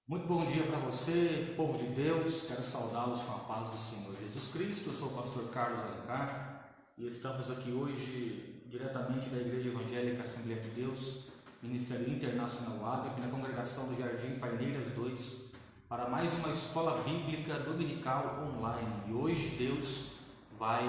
Muito bom dia para você, povo de Deus. Quero saudá-los com a paz do Senhor Jesus Cristo. Eu sou o pastor Carlos Alencar e estamos aqui hoje diretamente da Igreja Evangélica Assembleia de Deus, Ministério Internacional Ágape, na congregação do Jardim Paineiras 2, para mais uma escola bíblica dominical online. E hoje Deus vai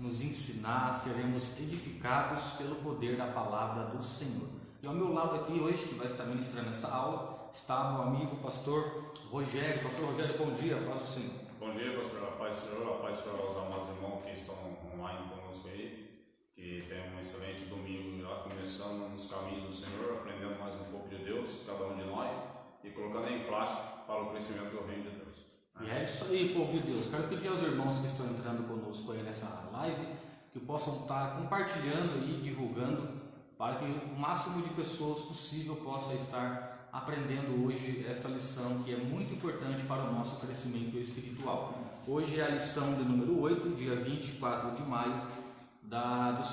nos ensinar, seremos edificados pelo poder da palavra do Senhor. E ao meu lado aqui hoje, que vai estar ministrando esta aula, está meu amigo pastor Rogério. Pastor Rogério, bom dia, paz do Senhor. Bom dia, pastor. A paz do Senhor aos amados irmãos que estão online conosco aí, que tenham um excelente domingo já começando nos caminhos do Senhor, aprendendo mais um pouco de Deus, cada um de nós, e colocando em prática para o crescimento do reino de Deus. E é isso aí, povo de Deus. Quero pedir aos irmãos que estão entrando conosco aí nessa live, que possam estar compartilhando e divulgando, para que o máximo de pessoas possível possa estar aprendendo hoje esta lição que é muito importante para o nosso crescimento espiritual. Hoje é a lição de número 8, dia 24 de maio do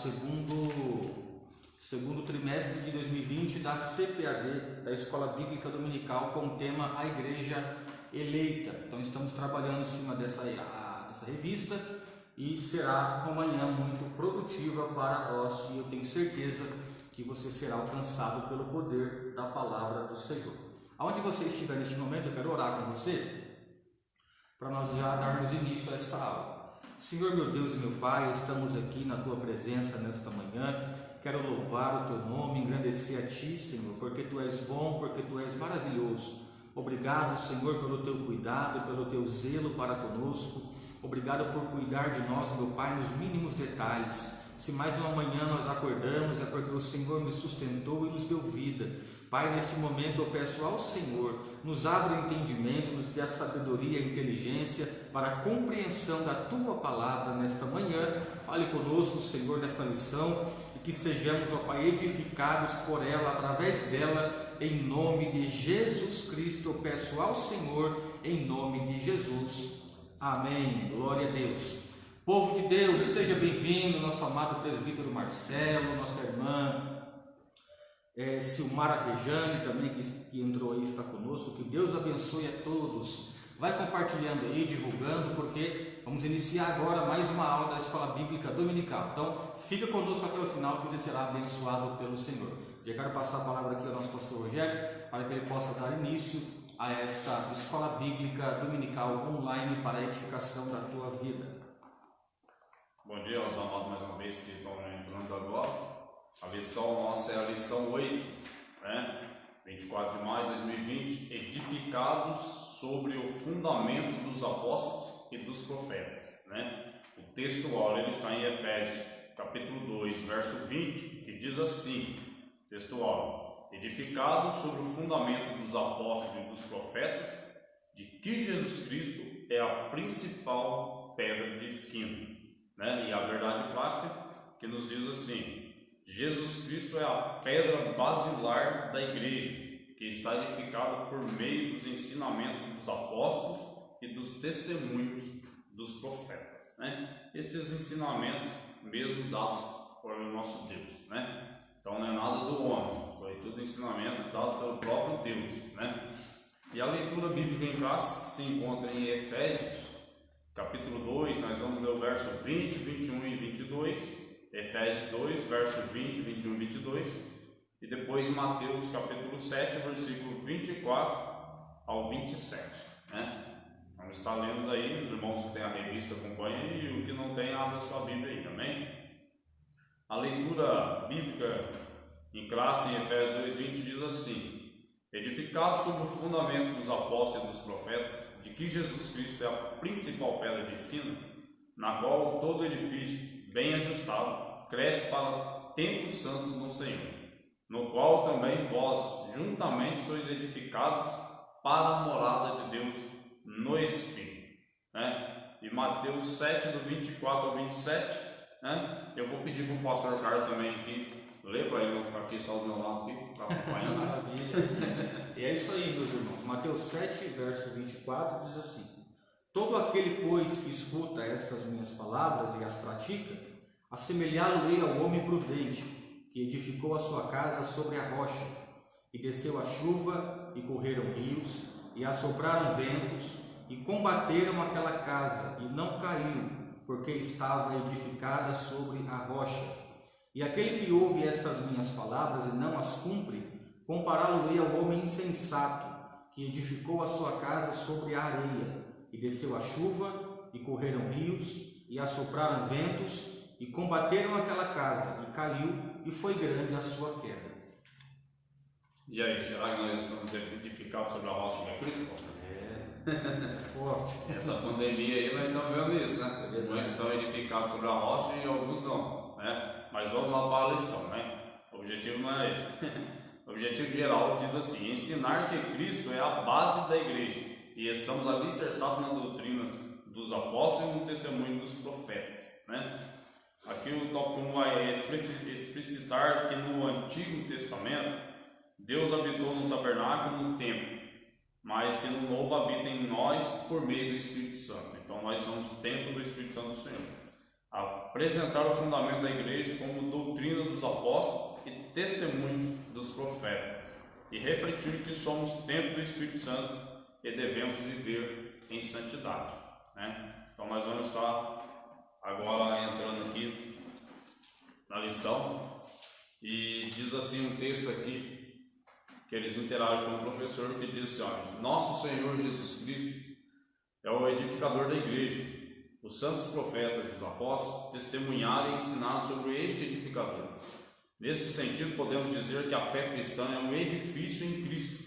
segundo trimestre de 2020 da CPAD, da Escola Bíblica Dominical, com o tema A Igreja Eleita. Então estamos trabalhando em cima dessa revista e será uma manhã muito produtiva para nós, e eu tenho certeza que você será alcançado pelo poder da palavra do Senhor. Aonde você estiver neste momento, eu quero orar com você, para nós já darmos início a esta aula. Senhor, meu Deus e meu Pai, estamos aqui na Tua presença nesta manhã. Quero louvar o Teu nome, engrandecer a Ti, Senhor, porque Tu és bom, porque Tu és maravilhoso. Obrigado, Senhor, pelo Teu cuidado, pelo Teu zelo para conosco. Obrigado por cuidar de nós, meu Pai, nos mínimos detalhes. Se mais uma manhã nós acordamos, é porque o Senhor nos sustentou e nos deu vida. Pai, neste momento eu peço ao Senhor, nos abra o entendimento, nos dê a sabedoria e a inteligência para a compreensão da Tua palavra nesta manhã. Fale conosco, Senhor, nesta lição, e que sejamos, ó Pai, edificados por ela, através dela, em nome de Jesus Cristo. Eu peço ao Senhor, em nome de Jesus. Amém. Glória a Deus. Povo de Deus, seja bem-vindo, nosso amado presbítero Marcelo, nossa irmã Silmara Rejane também, que entrou aí, está conosco. Que Deus abençoe a todos. Vai compartilhando aí, divulgando, porque vamos iniciar agora mais uma aula da Escola Bíblica Dominical. Então, fica conosco até o final, que você será abençoado pelo Senhor. Já quero passar a palavra aqui ao nosso pastor Rogério, para que ele possa dar início a esta Escola Bíblica Dominical online para a edificação da tua vida. Bom dia aos amados mais uma vez que estão entrando agora. A lição nossa é a lição 8, 24 de maio de 2020, edificados sobre o fundamento dos apóstolos e dos profetas. O texto ele está em Efésios, capítulo 2, verso 20, que diz assim, textual: edificados sobre o fundamento dos apóstolos e dos profetas, de que Jesus Cristo é a principal pedra de esquina. E a verdade prática que nos diz assim: Jesus Cristo é a pedra basilar da igreja, que está edificada por meio dos ensinamentos dos apóstolos e dos testemunhos dos profetas. Estes ensinamentos mesmo dados por nosso Deus. Então não é nada do homem, foi tudo ensinamento dado pelo próprio Deus. E a leitura bíblica em classe se encontra em Efésios, capítulo 2, nós vamos ler o verso 20, 21 e 22, Efésios 2, verso 20, 21 e 22, e depois Mateus, capítulo 7, versículo 24 ao 27. Vamos estar lendo aí, os irmãos que têm a revista acompanhem, e o que não tem, abra a sua Bíblia aí, amém? A leitura bíblica em classe em Efésios 2, 20 diz assim: edificados sobre o fundamento dos apóstolos e dos profetas, de que Jesus Cristo é a principal pedra de esquina, na qual todo edifício bem ajustado cresce para templo santo no Senhor, no qual também vós juntamente sois edificados para a morada de Deus no Espírito. E Mateus 7, do 24 ao 27, eu vou pedir para o pastor Carlos também aqui ler para ele, não ficar aqui só do meu lado aqui, para acompanhar. Maravilha. E é isso aí, meus irmãos. Mateus 7, verso 24 diz assim: todo aquele, pois, que escuta estas minhas palavras e as pratica, assemelhá-lo-ei ao homem prudente, que edificou a sua casa sobre a rocha, e desceu a chuva, e correram rios, e assopraram ventos, e combateram aquela casa, e não caiu, porque estava edificada sobre a rocha. E aquele que ouve estas minhas palavras e não as cumpre, compará-lo-ei ao homem insensato, que edificou a sua casa sobre a areia, e desceu a chuva, e correram rios, e assopraram ventos, e combateram aquela casa, e caiu, e foi grande a sua queda. E aí, será que nós estamos edificados sobre a rocha de Cristo? É forte. Essa pandemia aí nós estamos vendo isso, né? Alguns estão edificados sobre a rocha e alguns não, né? Mas vamos lá para a lição, né? O objetivo não é esse. O objetivo geral diz assim: ensinar que Cristo é a base da igreja e estamos alicerçados na doutrina dos apóstolos e no testemunho dos profetas, né? Aqui o tópico 1 vai explicitar que no Antigo Testamento Deus habitou no tabernáculo no templo, mas que no Novo habita em nós por meio do Espírito Santo. Então nós somos o templo do Espírito Santo do Senhor. Apresentar o fundamento da igreja como doutrina dos apóstolos e testemunho dos profetas, e refletir que somos templo do Espírito Santo e devemos viver em santidade, né? Então nós vamos estar agora entrando aqui na lição, e diz assim um texto aqui que eles interagem com o professor, que diz assim: ó, nosso Senhor Jesus Cristo é o edificador da igreja. Os santos profetas e os apóstolos testemunharam e ensinaram sobre este edificador. Nesse sentido, podemos dizer que a fé cristã é um edifício em Cristo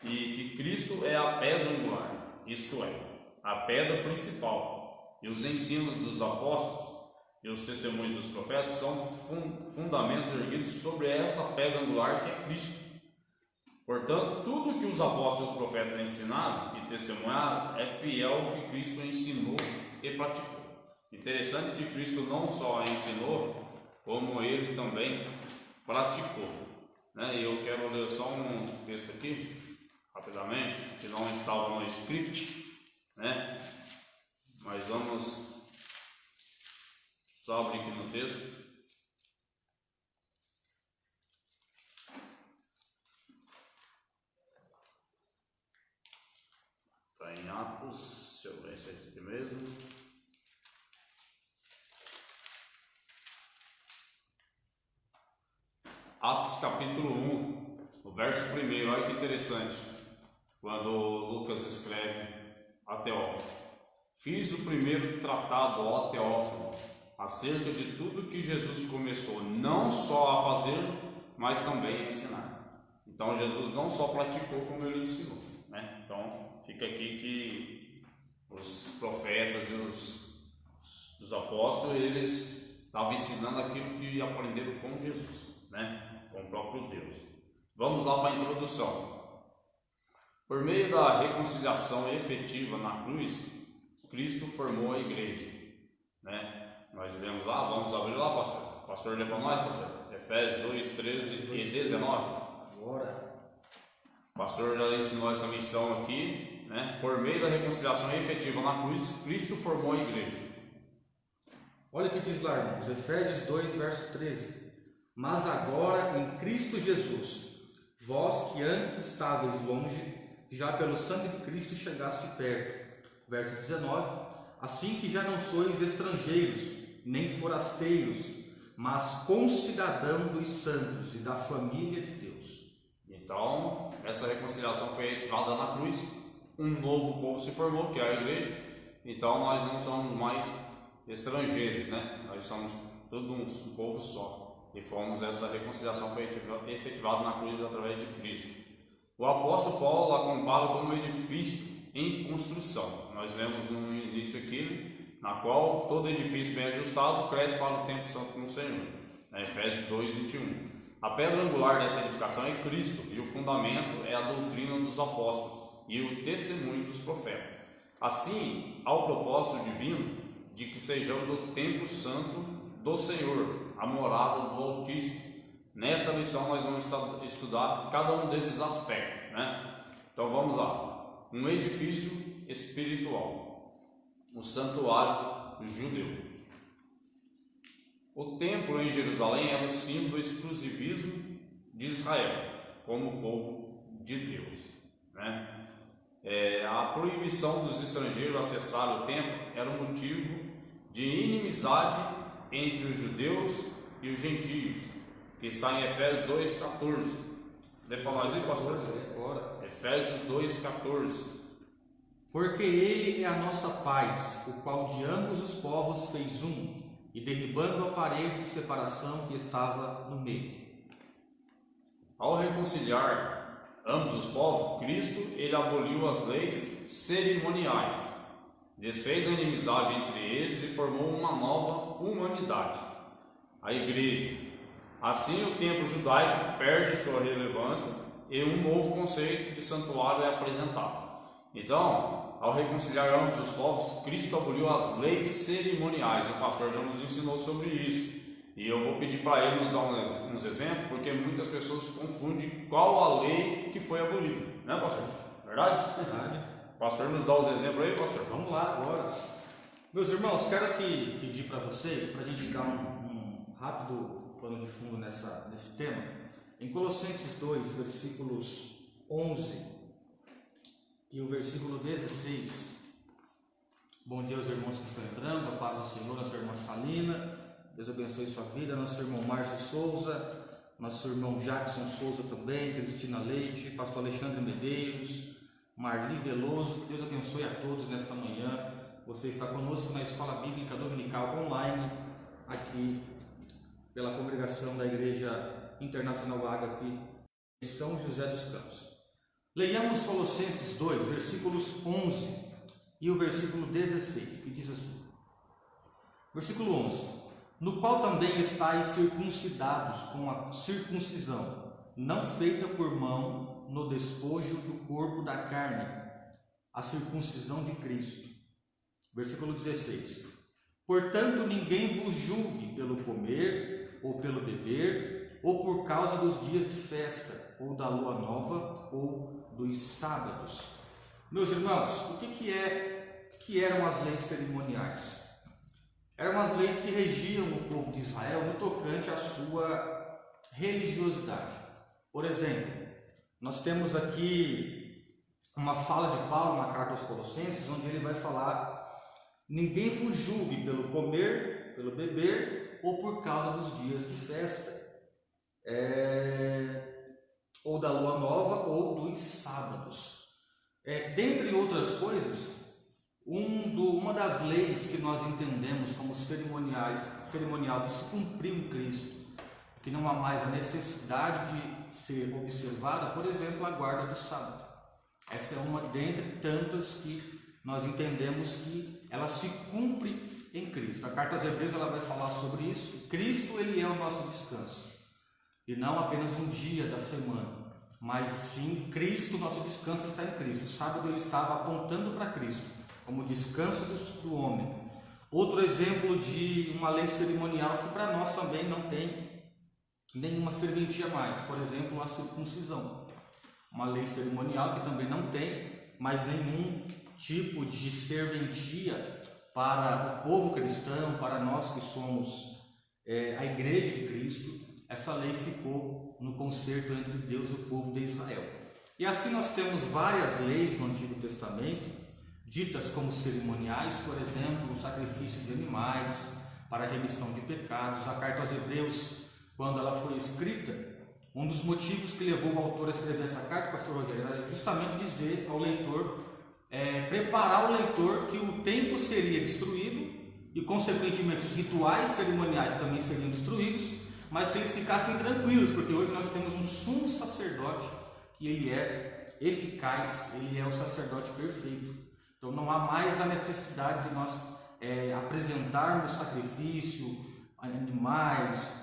e que Cristo é a pedra angular, isto é, a pedra principal. E os ensinos dos apóstolos e os testemunhos dos profetas são fundamentos erguidos sobre esta pedra angular que é Cristo. Portanto, tudo que os apóstolos e os profetas ensinaram e testemunharam é fiel ao que Cristo ensinou e praticou. Interessante que Cristo não só ensinou, como ele também praticou, né? E eu quero ler só um texto aqui, rapidamente, que não estava no script, né? Mas vamos só abrir aqui no texto. Está em Atos, deixa eu ver se é esse aqui mesmo. Atos capítulo 1, o verso 1, olha que interessante, quando Lucas escreve a Teófilo: fiz o primeiro tratado, ó Teófilo, acerca de tudo que Jesus começou não só a fazer, mas também a ensinar. Então Jesus não só praticou, como ele ensinou, né? Então fica aqui que os profetas e os apóstolos, eles estavam ensinando aquilo que aprenderam com Jesus, né? Com o próprio Deus. Vamos lá para a introdução. Por meio da reconciliação efetiva na cruz, Cristo formou a igreja, né? Nós lemos lá, vamos abrir lá, pastor. Pastor, lê para nós, pastor. Efésios 2, 13 e 19. Agora. O pastor já ensinou essa missão aqui, né? Por meio da reconciliação efetiva na cruz, Cristo formou a igreja. Olha o que diz lá, irmãos, Efésios 2, verso 13. Mas agora em Cristo Jesus, vós que antes estáveis longe, já pelo sangue de Cristo chegaste perto. Verso 19. Assim que já não sois estrangeiros, nem forasteiros, mas concidadãos dos santos e da família de Deus. Então, essa reconciliação foi ativada na cruz, um novo povo se formou, que é a igreja. Então nós não somos mais estrangeiros, né? Nós somos todos um povo só. E essa reconciliação foi efetivada na cruz através de Cristo. O apóstolo Paulo a compara como um edifício em construção. Nós vemos no início aqui, na qual todo edifício bem ajustado cresce para o tempo santo com o Senhor. Efésios 2, 21. A pedra angular dessa edificação é Cristo, e o fundamento é a doutrina dos apóstolos e o testemunho dos profetas. Assim, ao propósito divino de que sejamos o templo santo do Senhor, a morada do Altíssimo. Nesta lição nós vamos estudar cada um desses aspectos, né? Então vamos lá. Um edifício espiritual, o santuário judeu. O templo em Jerusalém era o símbolo do exclusivismo de Israel como povo de Deus, né? a proibição dos estrangeiros acessarem o templo era um motivo de inimizade entre os judeus e os gentios, que está em Efésios 2,14. Lê para nós aí, pastor. Efésios 2,14. Porque ele é a nossa paz, o qual de ambos os povos fez um, e derribando a parede de separação que estava no meio. Ao reconciliar ambos os povos, Cristo ele aboliu as leis cerimoniais, desfez a inimizade entre eles e formou uma nova humanidade, a igreja. Assim, o templo judaico perde sua relevância e um novo conceito de santuário é apresentado. Então, ao reconciliar ambos os povos, Cristo aboliu as leis cerimoniais. O pastor já nos ensinou sobre isso. E eu vou pedir para ele nos dar uns exemplos, porque muitas pessoas confundem qual a lei que foi abolida. Né, pastor? Verdade? Verdade. O pastor nos dá os exemplos aí, pastor? Vamos lá agora. Meus irmãos, quero aqui pedir para vocês, para a gente dar um rápido pano de fundo nesse tema. Em Colossenses 2, versículos 11 e o versículo 16. Bom dia aos irmãos que estão entrando, a paz do Senhor, nossa irmã Salina, Deus abençoe sua vida, nosso irmão Márcio Souza, nosso irmão Jackson Souza também, Cristina Leite, pastor Alexandre Medeiros, Marli Veloso, que Deus abençoe a todos nesta manhã. Você está conosco na Escola Bíblica Dominical online, aqui pela congregação da Igreja Internacional Ágape em São José dos Campos. Leiamos Colossenses 2, versículos 11 e o versículo 16, que diz assim: versículo 11: no qual também estáis circuncidados com a circuncisão, não feita por mão, no despojo do corpo da carne, a circuncisão de Cristo. Versículo 16: portanto, ninguém vos julgue pelo comer ou pelo beber, ou por causa dos dias de festa, ou da lua nova, ou dos sábados. Meus irmãos, o que eram as leis cerimoniais? Eram as leis que regiam o povo de Israel no tocante à sua religiosidade. Por exemplo, nós temos aqui uma fala de Paulo na carta aos Colossenses, onde ele vai falar: ninguém vos julgue pelo comer, pelo beber, ou por causa dos dias de festa, ou da lua nova, ou dos sábados. Dentre outras coisas, uma das leis que nós entendemos como cerimonial de se cumprir em Cristo, que não há mais a necessidade de ser observada, por exemplo, a guarda do sábado. Essa é uma dentre tantas que nós entendemos que ela se cumpre em Cristo. A carta aos Hebreus ela vai falar sobre isso. Cristo ele é o nosso descanso, e não apenas um dia da semana, mas sim Cristo, nosso descanso está em Cristo. O sábado ele estava apontando para Cristo, como descanso do homem. Outro exemplo de uma lei cerimonial que para nós também não tem nenhuma serventia mais, por exemplo, a circuncisão. Uma lei cerimonial que também não tem mais nenhum tipo de serventia para o povo cristão, para nós que somos a igreja de Cristo. Essa lei ficou no concerto entre Deus e o povo de Israel. E assim nós temos várias leis no Antigo Testamento, ditas como cerimoniais, por exemplo, o sacrifício de animais para a remissão de pecados. A carta aos Hebreus, quando ela foi escrita, um dos motivos que levou o autor a escrever essa carta, pastor Rogério, era justamente dizer ao leitor, preparar o leitor que o templo seria destruído e, consequentemente, os rituais cerimoniais também seriam destruídos, mas que eles ficassem tranquilos, porque hoje nós temos um sumo sacerdote que ele é eficaz, ele é o sacerdote perfeito. Então não há mais a necessidade de nós apresentarmos sacrifício, animais,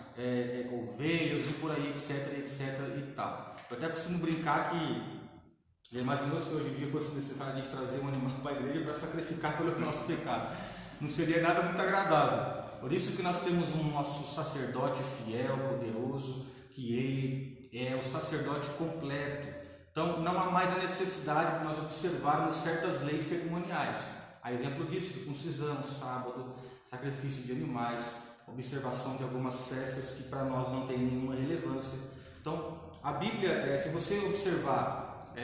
ovelhas e por aí, etc e tal. Eu até costumo brincar que imaginou se hoje em dia fosse necessário a gente trazer um animal para a igreja para sacrificar pelo nosso pecado. Não seria nada muito agradável. Por isso que nós temos um nosso sacerdote fiel, poderoso, que ele é o sacerdote completo. Então não há mais a necessidade de nós observarmos certas leis cerimoniais. A exemplo disso, circuncisão, sábado, sacrifício de animais, observação de algumas festas que para nós não tem nenhuma relevância. Então a Bíblia, se você observar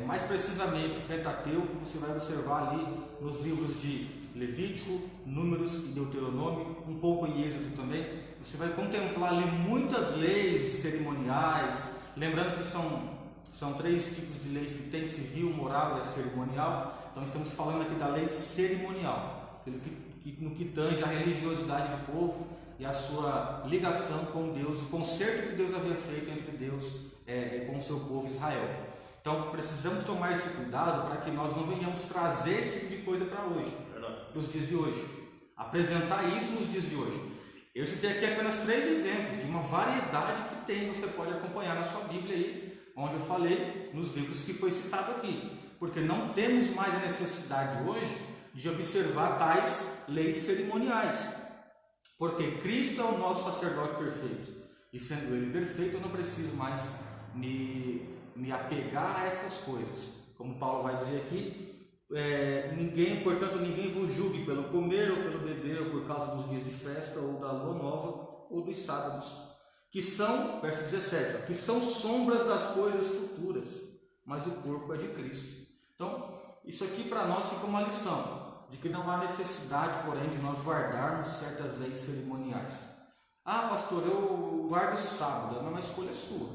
mais precisamente o Pentateuco, você vai observar ali nos livros de Levítico, Números e Deuteronômio, um pouco em Êxodo também. Você vai contemplar ali muitas leis cerimoniais, lembrando que são 3 tipos de leis que tem: civil, moral e a cerimonial. Então estamos falando aqui da lei cerimonial, no que tange a religiosidade do povo e a sua ligação com Deus, o concerto que Deus havia feito entre Deus com o seu povo Israel. Então precisamos tomar esse cuidado para que nós não venhamos trazer esse tipo de coisa para hoje, para os dias de hoje, apresentar isso nos dias de hoje. Eu citei aqui apenas 3 exemplos de uma variedade que tem, você pode acompanhar na sua Bíblia aí, onde eu falei nos livros que foi citado aqui, porque não temos mais a necessidade hoje de observar tais leis cerimoniais, porque Cristo é o nosso sacerdote perfeito, e sendo Ele perfeito, eu não preciso mais me apegar a essas coisas. Como Paulo vai dizer aqui, portanto, ninguém vos julgue pelo comer ou pelo beber, ou por causa dos dias de festa, ou da lua nova, ou dos sábados, que são, verso 17, que são sombras das coisas futuras, mas o corpo é de Cristo. Então, isso aqui para nós fica uma lição, de que não há necessidade, porém, de nós guardarmos certas leis cerimoniais. Ah, pastor, eu guardo o sábado, é uma escolha sua,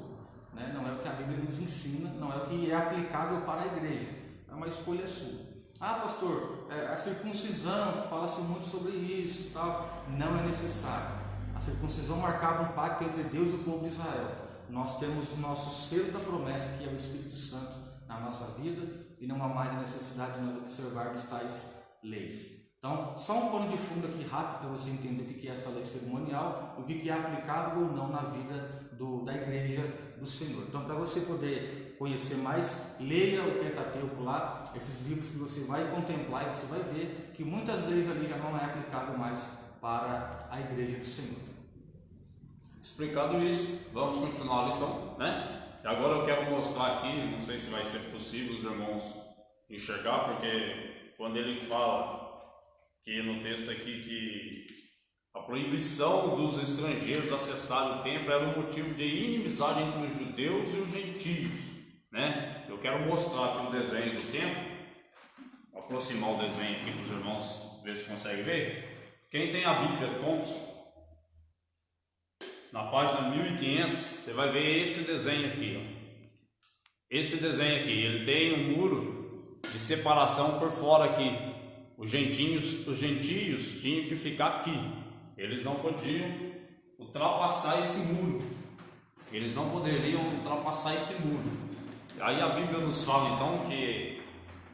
né? Não é o que a Bíblia nos ensina, não é o que é aplicável para a igreja, é uma escolha sua. Ah, pastor, a circuncisão, fala-se muito sobre isso e tal, não é necessário. A circuncisão marcava um pacto entre Deus e o povo de Israel. Nós temos o nosso selo da promessa, que é o Espírito Santo, na nossa vida, e não há mais a necessidade de nós observarmos tais leis. Então, só um pano de fundo aqui rápido para você entender o que é essa lei cerimonial, o que é aplicável ou não na vida da igreja do Senhor. Então, para você poder conhecer mais, leia o Pentateuco lá, esses livros que você vai contemplar, e você vai ver que muitas leis ali já não é aplicável mais para a igreja do Senhor. Explicado isso, vamos continuar a lição, né? E agora eu quero mostrar aqui, não sei se vai ser possível os irmãos enxergar, porque quando ele fala que no texto aqui que a proibição dos estrangeiros acessarem o templo era um motivo de inimizade entre os judeus e os gentios, né? Eu quero mostrar aqui o desenho do templo, aproximar o desenho aqui para os irmãos ver se conseguem ver. Quem tem a Bíblia Thompson, na página 1500, você vai ver esse desenho aqui, ó. Esse desenho aqui, ele tem um muro de separação por fora aqui. Os gentios tinham que ficar aqui. Eles não podiam ultrapassar esse muro. Eles não poderiam ultrapassar esse muro. Aí a Bíblia nos fala então que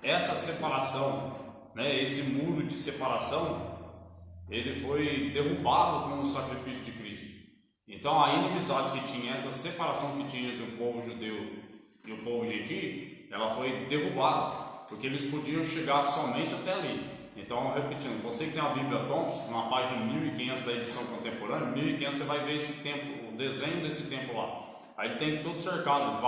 essa separação, né, esse muro de separação, ele foi derrubado com o sacrifício de Cristo. Então a inimizade que tinha, essa separação que tinha entre o povo judeu e o povo gentio, ela foi derrubada, porque eles podiam chegar somente até ali. Então, repetindo, você que tem a Bíblia Thompson, na página 1500 da edição contemporânea, 1500 você vai ver esse templo, o desenho desse templo lá. Aí tem tudo cercado,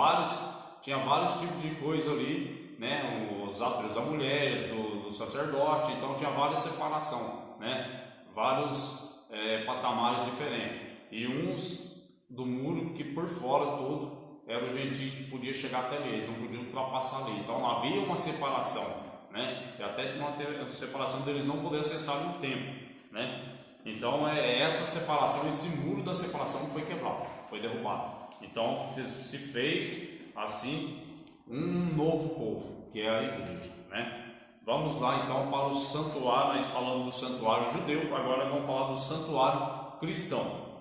tinha vários tipos de coisa ali, né? Os átrios da mulher, do sacerdote, então tinha várias separação, né? Vários patamares diferentes. E uns do muro que por fora todo eram os gentios que podiam chegar até ali, eles não podiam ultrapassar ali. Então havia uma separação, né? E até uma separação deles não poder acessar o templo, né? Então essa separação, esse muro da separação foi quebrado, foi derrubado. Então se fez assim um novo povo, que é a igreja, né? Vamos lá então para o santuário, nós falamos do santuário judeu, agora vamos falar do santuário cristão.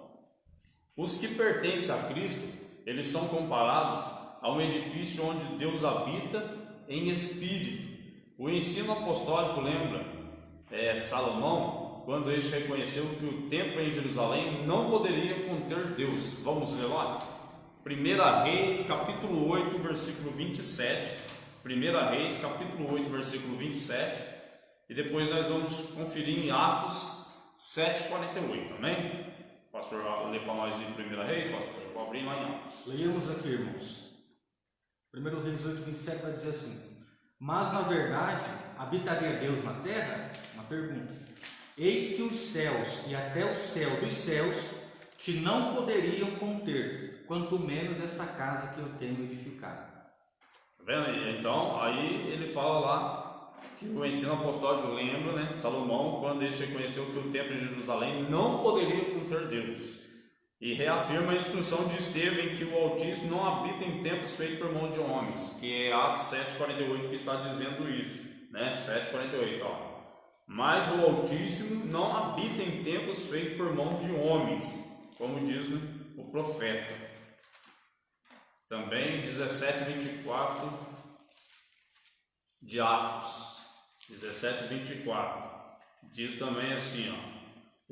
Os que pertencem a Cristo, eles são comparados a um edifício onde Deus habita em espírito. O ensino apostólico lembra Salomão, quando este reconheceu que o templo em Jerusalém não poderia conter Deus. Vamos ler lá? 1 Reis, capítulo 8, versículo 27. 1 Reis, capítulo 8, versículo 27. E depois nós vamos conferir em Atos 7:48, amém? Pastor, lê para nós em 1 Reis, pastor, eu vou abrir lá em Atos. Leiamos aqui, irmãos. 1 Reis 8:27 vai dizer assim: mas na verdade, habitaria Deus na terra? Uma pergunta. Eis que os céus e até o céu dos céus te não poderiam conter, quanto menos esta casa que eu tenho edificado. Tá vendo? Então, aí ele fala lá que o ensino apostólico lembra, né, Salomão, quando ele reconheceu que o templo de Jerusalém não poderia conter Deus. E reafirma a instrução de Estevão em que o Altíssimo não habita em templos feitos por mãos de homens, que é Atos 7,48 que está dizendo isso, né? 7,48, ó. Mas o Altíssimo não habita em templos feitos por mãos de homens, como diz, né, o profeta. Também 17,24 de Atos, 17,24, diz também assim, ó.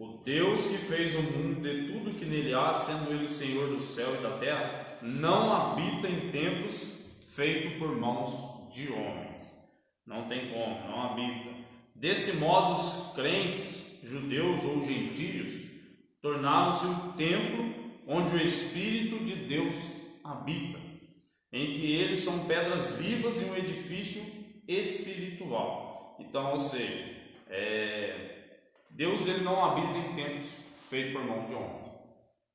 O Deus que fez o mundo e tudo que nele há, sendo ele Senhor do céu e da terra, não habita em templos feitos por mãos de homens. Não tem como, não habita. Desse modo, os crentes, judeus ou gentios, tornaram-se o templo onde o Espírito de Deus habita, em que eles são pedras vivas e um edifício espiritual. Então, ou seja, Deus ele não habita em templos feitos por mão de homens.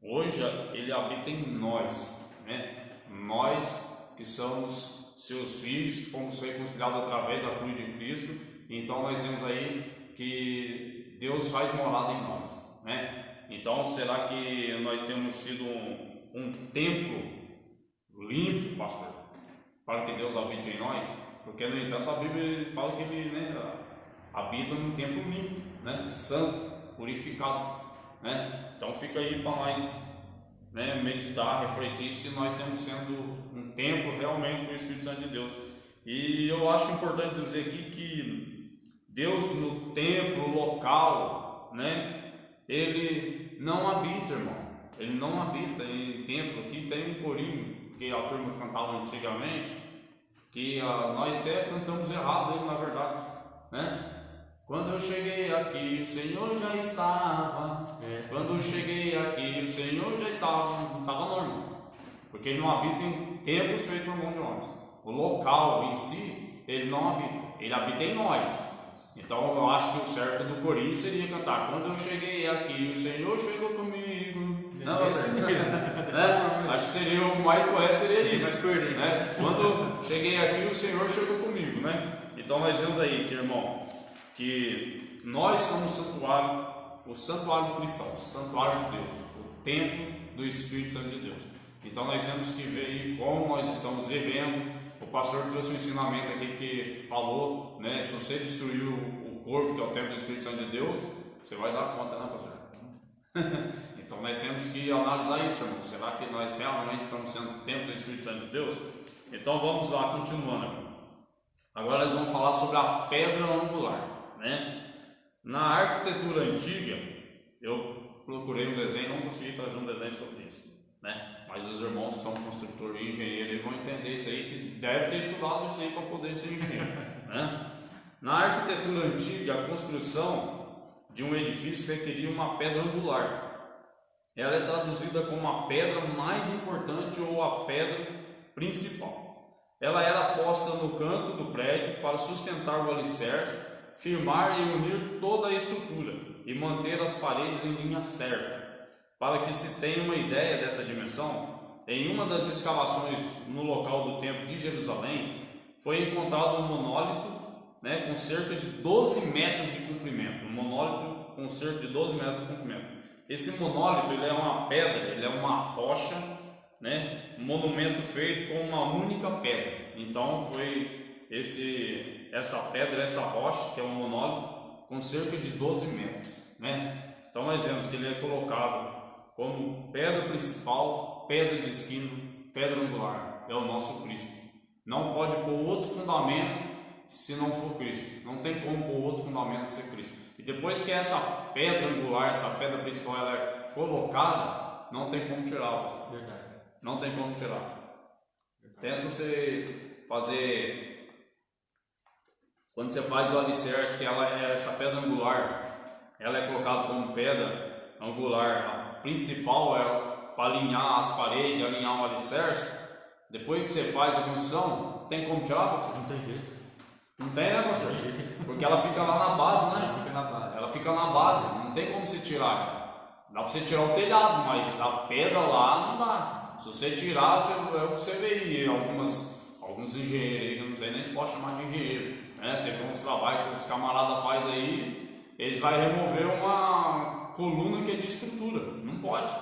Hoje ele habita em nós, né? Nós que somos seus filhos, que fomos reconciliados através da cruz de Cristo. Então nós vemos aí que Deus faz morada em nós, né? Então será que nós temos sido um templo limpo, pastor, para que Deus habite em nós? Porque no entanto a Bíblia fala que ele, né, habita num templo limpo, né, santo, purificado, né? Então fica aí para nós, né, meditar, refletir se nós estamos sendo um templo realmente com o Espírito Santo de Deus. E eu acho importante dizer aqui que Deus no templo local, né, ele não habita, irmão. Ele não habita em templo. Aqui tem um corinho que a turma cantava antigamente, que nós até cantamos errado aí, na verdade, né? Quando eu cheguei aqui, o Senhor já estava. Quando eu cheguei aqui, o Senhor já estava. Não estava normal, porque ele não habita em templos feitos por mão de homens. O local em si, ele não habita. Ele habita em nós. Então eu acho que o certo do corinho seria cantar: quando eu cheguei aqui, o Senhor chegou comigo. Não, né? Acho que seria o mais correto, seria isso, né? Quando cheguei aqui, o Senhor chegou comigo, né? Então nós vemos aí, que, irmão, que nós somos o santuário cristão, o santuário de Deus, o templo do Espírito Santo de Deus. Então nós temos que ver aí como nós estamos vivendo. O pastor trouxe um ensinamento aqui que falou, né, se você destruir o corpo, que é o templo do Espírito Santo de Deus, você vai dar conta, né, pastor? Então nós temos que analisar isso, irmão. Será que nós realmente estamos sendo templo do Espírito Santo de Deus? Então vamos lá, continuando, irmão. Agora nós vamos falar sobre a pedra angular, né? Na arquitetura antiga, eu procurei um desenho, não consegui trazer um desenho sobre isso, né? Mas os irmãos que são construtores e engenheiros vão entender isso aí, que deve ter estudado isso aí para poder ser engenheiro, né? Na arquitetura antiga, a construção de um edifício requeria uma pedra angular. Ela é traduzida como a pedra mais importante ou a pedra principal. Ela era posta no canto do prédio para sustentar o alicerce, firmar e unir toda a estrutura e manter as paredes em linha certa. Para que se tenha uma ideia dessa dimensão, em uma das escavações no local do templo de Jerusalém, foi encontrado um monólito, né, com cerca de 12 metros de comprimento. Um monólito com cerca de 12 metros de comprimento. Esse monólito, ele é uma pedra, ele é uma rocha, né, um monumento feito com uma única pedra. Então foi essa pedra, essa rocha, que é um monólito com cerca de 12 metros, né? Então nós vemos que ele é colocado como pedra principal, pedra de esquina, pedra angular, é o nosso Cristo. Não pode pôr outro fundamento se não for Cristo. Não tem como pôr outro fundamento ser Cristo. E depois que essa pedra angular, essa pedra principal, ela é colocada, não tem como tirá-la. Verdade. Não tem como tirar. Tenta você fazer, quando você faz o alicerce, que ela é essa pedra angular, ela é colocada como pedra angular. A principal é para alinhar as paredes, alinhar o alicerce. Depois que você faz a construção, tem como tirar, pastor? Não tem jeito. Não tem, né, pastor? Porque ela fica lá na base, né? Fica na base. Ela fica na base, não tem como você tirar. Dá para você tirar o telhado, mas a pedra lá não dá. Se você tirar, é o que você vê aí, algumas alguns engenheiros aí, que eu não sei nem se pode chamar de engenheiro, né? Você vê uns trabalhos que os camaradas fazem aí, eles vão remover uma coluna que é de estrutura, não pode.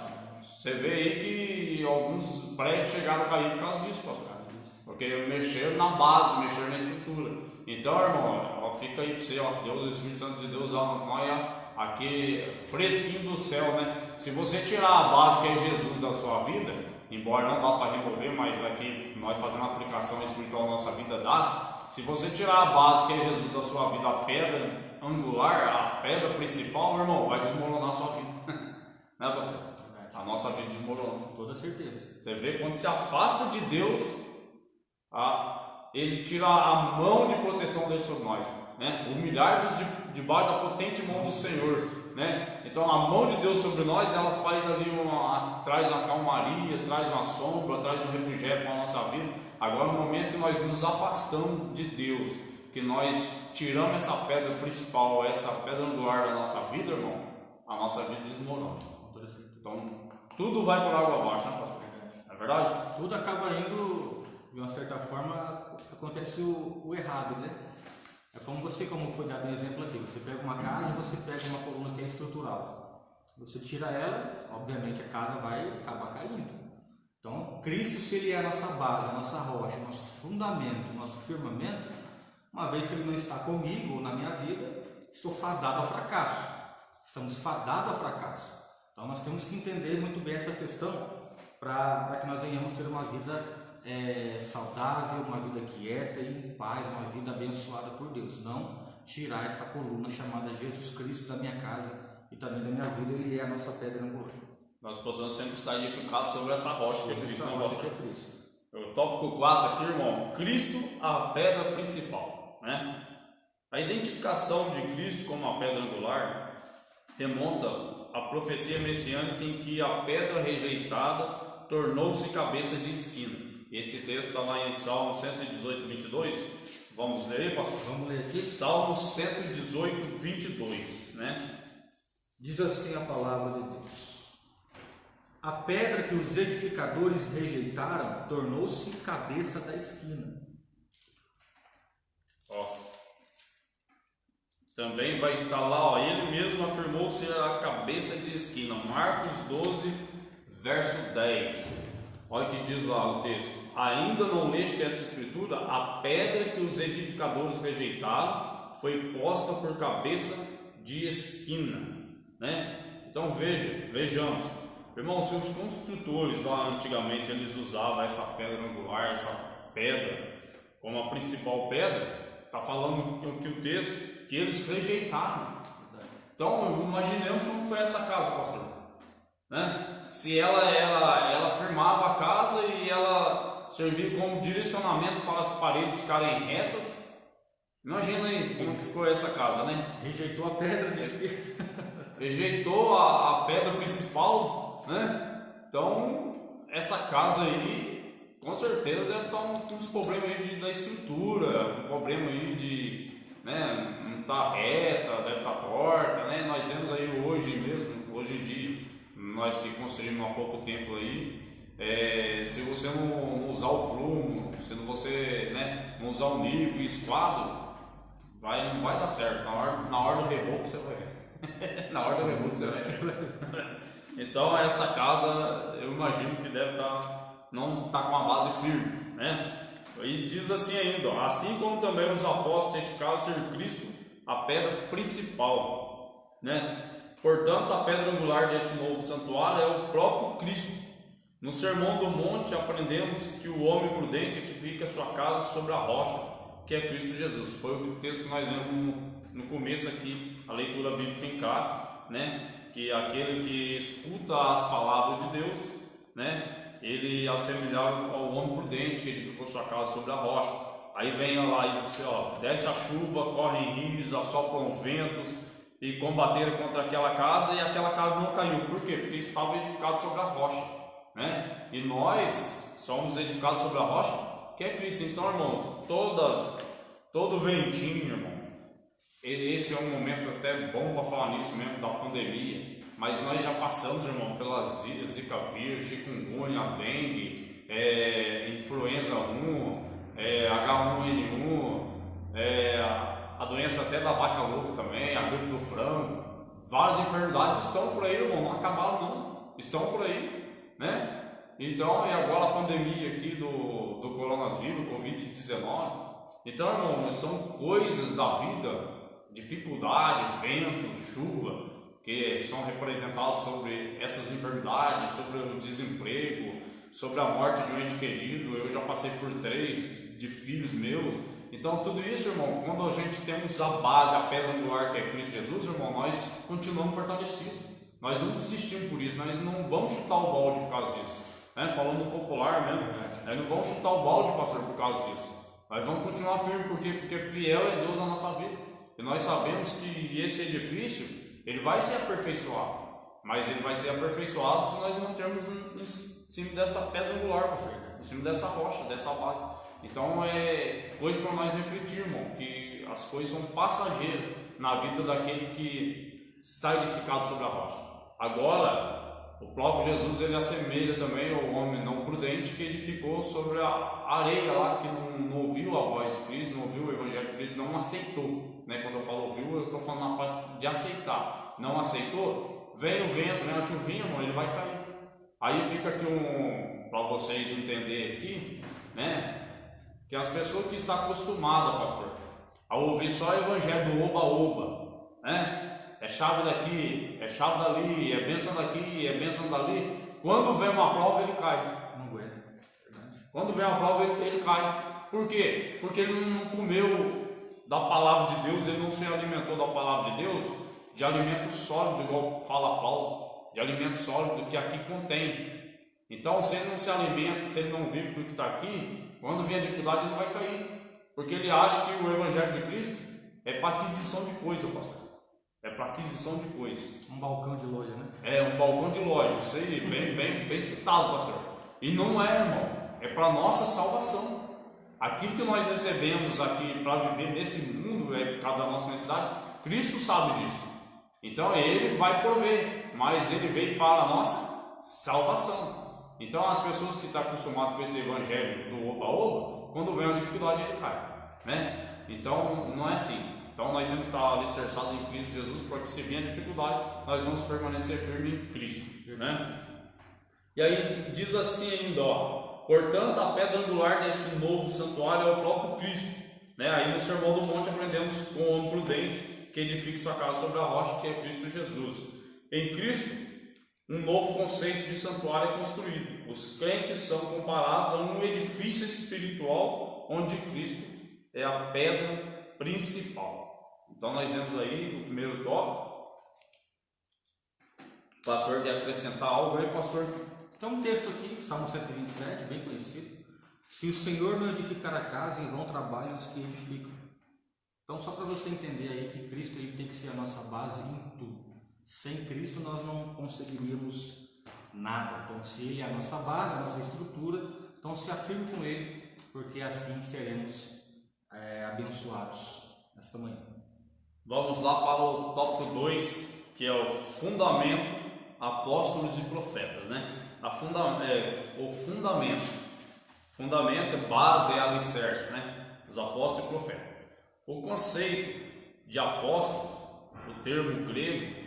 Você vê aí que alguns prédios chegaram a cair por causa disso, pastor. Porque mexeram na base, mexeram na estrutura. Então, irmão, ó, fica aí para você, ó, Deus, o Espírito Santo de Deus, ó, nós aqui fresquinho do céu, né? Se você tirar a base que é Jesus da sua vida, embora não dá para remover, mas aqui nós fazendo a aplicação espiritual na nossa vida dá. Se você tirar a base que é Jesus da sua vida, a pedra angular, a pedra principal, meu irmão, vai desmoronar a sua vida. Né, pastor? A nossa vida desmorona. Com toda certeza. Você vê quando se afasta de Deus, ele tira a mão de proteção dele sobre nós, né? Humilhar-vos debaixo da potente mão do Senhor, né? Então a mão de Deus sobre nós, ela faz ali traz uma calmaria, traz uma sombra, traz um refrigério para a nossa vida. Agora, no momento que nós nos afastamos de Deus, que nós tiramos essa pedra principal, essa pedra angular da nossa vida, irmão, a nossa vida desmorona. Então tudo vai por água abaixo, né, pastor? É verdade? Tudo acaba indo, de uma certa forma, acontece o errado, né? É como foi dado um exemplo aqui, você pega uma casa e você pega uma coluna que é estrutural. Você tira ela, obviamente a casa vai acabar caindo. Então, Cristo, se Ele é a nossa base, a nossa rocha, o nosso fundamento, o nosso firmamento, uma vez que Ele não está comigo ou na minha vida, estou fadado ao fracasso. Estamos fadados ao fracasso. Então nós temos que entender muito bem essa questão para que nós venhamos ter uma vida saudável, uma vida quieta e em paz, uma vida abençoada por Deus. Não tirar essa coluna chamada Jesus Cristo da minha casa e também da minha vida. Ele é a nossa pedra angular. Nós possamos sempre estar edificados sobre essa rocha que é Cristo. Cristo. O tópico 4 aqui, irmão, Cristo, a pedra principal, né? A identificação de Cristo como a pedra angular remonta à profecia messiânica em que a pedra rejeitada tornou-se cabeça de esquina. Esse texto está lá em Salmo 118, 22. Vamos ler aí, pastor? Vamos ler aqui. Salmo 118, 22, né? Diz assim a palavra de Deus: a pedra que os edificadores rejeitaram tornou-se cabeça da esquina. Ó. Também vai estar lá, ó, ele mesmo afirmou ser a cabeça de esquina. Marcos 12, verso 10. Olha o que diz lá o texto: ainda não leste essa escritura? A pedra que os edificadores rejeitaram foi posta por cabeça de esquina, né? Então vejamos, irmãos, se os construtores lá antigamente eles usavam essa pedra angular, essa pedra como a principal pedra, está falando que o texto que eles rejeitaram. Então imaginemos como foi essa casa, pastor, né? Se ela firmava a casa e ela servia como direcionamento para as paredes ficarem retas, imagina aí como ficou essa casa, né? Rejeitou a pedra de esquina. Rejeitou a pedra principal, né? Então essa casa aí com certeza deve estar uns problemas aí da estrutura, um problema aí de, né, não está reta, deve estar torta, né? Nós vemos aí hoje em dia, nós que construímos há pouco tempo aí, se você não usar o prumo, se você, né, não usar o nível, esquadro, não vai dar certo. Na hora do reboco você vai ver. Na hora do reboco você vai ver. Então essa casa eu imagino que deve não estar com a base firme, né? E diz assim ainda, ó, assim como também os apóstolos testificaram ser Cristo a pedra principal, né? Portanto, a pedra angular deste novo santuário é o próprio Cristo. No Sermão do Monte aprendemos que o homem prudente edifica sua casa sobre a rocha, que é Cristo Jesus. Foi o texto que nós lemos no começo aqui, a leitura bíblica em casa, né? Que aquele que escuta as palavras de Deus, né? Ele assemelhava ao homem prudente que edificou sua casa sobre a rocha. Aí vem lá e você, ó, desce a chuva, correm rios, assopram ventos e combateram contra aquela casa, e aquela casa não caiu. Por quê? Porque estava edificado sobre a rocha, né? E nós somos edificados sobre a rocha, que é Cristo. Então, irmão, todo ventinho, irmão, esse é um momento até bom para falar nisso mesmo, da pandemia, mas nós já passamos, irmão, pelas Zika vírus, chikungunya, dengue, influenza 1, H1N1, a doença até da vaca louca também, a gripe do frango, várias enfermidades estão por aí, irmão, não acabaram não, estão por aí, né? Então, e agora a pandemia aqui do coronavírus, Covid-19, então, irmão, são coisas da vida, dificuldade, ventos, chuva, que são representados sobre essas enfermidades, sobre o desemprego, sobre a morte de um ente querido. Eu já passei por 3 de filhos meus. Então tudo isso, irmão, quando a gente temos a base, a pedra angular que é Cristo Jesus, irmão, nós continuamos fortalecidos. Nós não desistimos por isso, nós não vamos chutar o balde por causa disso, né? Falando popular mesmo, nós não vamos chutar o balde, pastor, por causa disso. Nós vamos continuar firmes, porque fiel é Deus na nossa vida. E nós sabemos que esse edifício, ele vai ser aperfeiçoado, mas ele vai ser aperfeiçoado se nós não termos em cima dessa pedra angular, pastor, em cima dessa rocha, dessa base. Então é coisa para nós refletir, irmão, que as coisas são passageiras na vida daquele que está edificado sobre a rocha. Agora, o próprio Jesus, ele assemelha também ao homem não prudente que edificou sobre a areia lá, que não ouviu a voz de Cristo, não ouviu o evangelho de Cristo, não aceitou, né? Quando eu falo ouviu, eu estou falando na parte de aceitar. Não aceitou, vem o vento, vem a chuvinha, irmão, ele vai cair. Aí fica aqui para vocês entenderem aqui, né? Que as pessoas que estão acostumadas, pastor, a ouvir só o evangelho do oba-oba, né? É chave daqui, é chave dali, é bênção daqui, é bênção dali. Quando vem uma prova, ele cai. Não aguenta, verdade. Quando vem uma prova, ele cai. Por quê? Porque ele não comeu da palavra de Deus, ele não se alimentou da palavra de Deus, de alimento sólido, igual fala Paulo, de alimento sólido que aqui contém. Então, se ele não se alimenta, se ele não vive do que está aqui, quando vem a dificuldade, ele vai cair. Porque ele acha que o evangelho de Cristo é para aquisição de coisa, pastor. É para aquisição de coisa. Um balcão de loja, né? É, um balcão de loja, isso aí, bem citado, pastor. E não é, irmão, é para nossa salvação. Aquilo que nós recebemos aqui para viver nesse mundo, é por causa da nossa necessidade, Cristo sabe disso. Então ele vai prover, mas ele veio para a nossa salvação. Então as pessoas que estão acostumadas com esse evangelho do oba-oba, quando vem a dificuldade ele cai, né? Então não é assim. Então nós temos que estar alicerçados em Cristo Jesus, porque se vier a dificuldade, nós vamos permanecer firmes em Cristo, né? E aí diz assim ainda, ó, portanto a pedra angular deste novo santuário é o próprio Cristo, né? Aí no Sermão do Monte aprendemos com o homem prudente que edifica sua casa sobre a rocha, que é Cristo Jesus. Em Cristo, um novo conceito de santuário é construído. Os crentes são comparados a um edifício espiritual onde Cristo é a pedra principal. Então nós vemos aí o primeiro tópico. O pastor quer acrescentar algo aí, pastor? Tem um texto aqui, Salmo 127, bem conhecido. Se o Senhor não edificar a casa, em vão trabalham os que edificam. Então só para você entender aí que Cristo ele tem que ser a nossa base em tudo. Sem Cristo nós não conseguiríamos nada. Então se Ele é a nossa base, a nossa estrutura, então se afirme com Ele, porque assim seremos abençoados nesta manhã. Vamos lá para o tópico 2, que é o fundamento, apóstolos e profetas, né? O fundamento é base, é alicerce, né? Os apóstolos e profetas. O conceito de apóstolos, o termo grego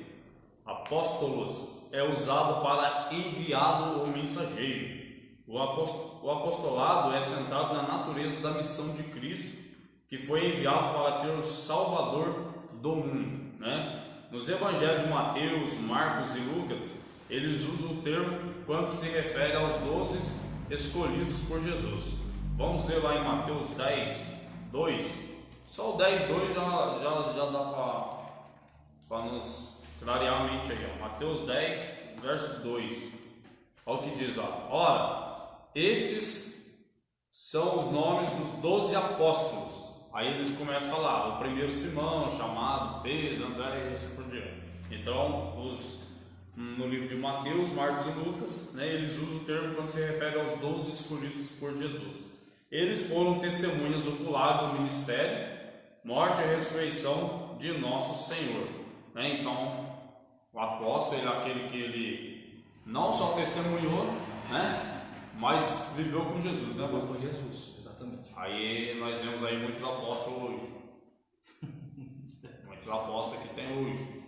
apóstolos, é usado para enviado ou mensageiro. O apostolado é centrado na natureza da missão de Cristo, que foi enviado para ser o Salvador do mundo, né? Nos evangelhos de Mateus, Marcos e Lucas, eles usam o termo quando se refere aos 12 escolhidos por Jesus. Vamos ler lá em Mateus 10, 2. Só o 10, 2 já dá para nos clarear a mente aí. Ó. Mateus 10, verso 2. Olha o que diz lá. Ora, estes são os nomes dos 12 apóstolos. Aí eles começam a falar, o primeiro Simão, chamado Pedro, André e assim por diante. Então, no livro de Mateus, Marcos e Lucas, né, eles usam o termo quando se refere aos 12 escolhidos por Jesus. Eles foram testemunhas oculares do ministério, morte e ressurreição de nosso Senhor. Né? Então, o apóstolo ele é aquele que ele não só testemunhou, né, mas viveu com Jesus, né, pastor? Jesus, exatamente. Exatamente. Aí nós vemos aí muitos apóstolos hoje. Muitos apóstolos que tem hoje.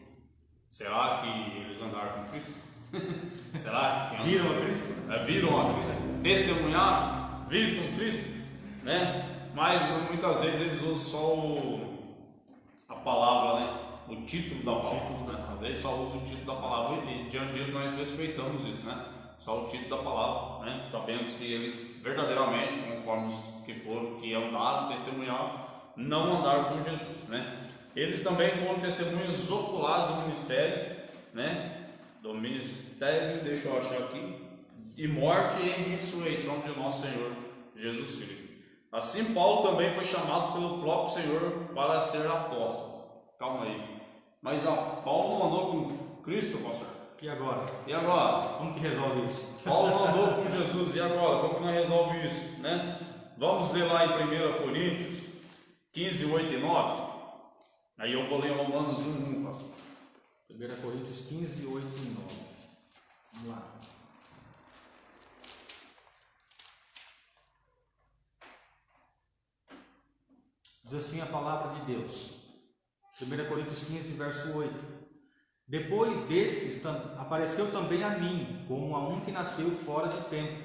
Será que eles andaram com Cristo? Será que viram a Cristo? Viram a Cristo? Testemunharam? Vivem com Cristo? Né? Mas muitas vezes eles usam só a palavra, né? O título da palavra. Né? Às vezes só usam o título da palavra e diante disso nós respeitamos isso, né? Só o título da palavra, né? Sabemos que eles verdadeiramente, conforme os que foram, que andaram, testemunharam, não andaram com Jesus, né? Eles também foram testemunhas oculares do ministério, né? Do ministério, deixa eu achar aqui, e morte e ressurreição de nosso Senhor Jesus Cristo. Assim, Paulo também foi chamado pelo próprio Senhor para ser apóstolo. Calma aí. Mas Paulo não andou com Cristo, pastor? E agora? E agora? Como que resolve isso? Paulo não andou com Jesus. E agora? Como que nós resolve isso? Né? Vamos ler lá em 1 Coríntios 15, 8 e 9. Aí eu vou ler Romanos 1, pastor. 1 Coríntios 15, 8 e 9. Vamos lá. Diz assim a palavra de Deus. 1 Coríntios 15, verso 8. Depois destes apareceu também a mim, como a um que nasceu fora de tempo,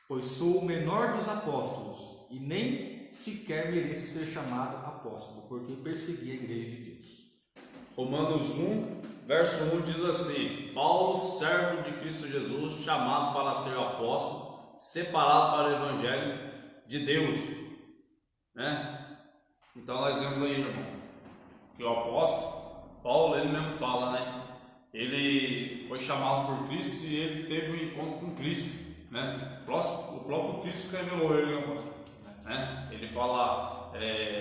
pois sou o menor dos apóstolos, e nem sequer mereço ser chamado apóstolo, porque persegui a igreja de Deus. Romanos 1, verso 1 diz assim: Paulo, servo de Cristo Jesus, chamado para ser apóstolo, separado para o evangelho de Deus, né? Então nós vemos aí, irmão, que o apóstolo Paulo, ele mesmo fala, né? Ele foi chamado por Cristo e ele teve um encontro com Cristo, né? O próprio Cristo que revelou ele, né? Ele fala,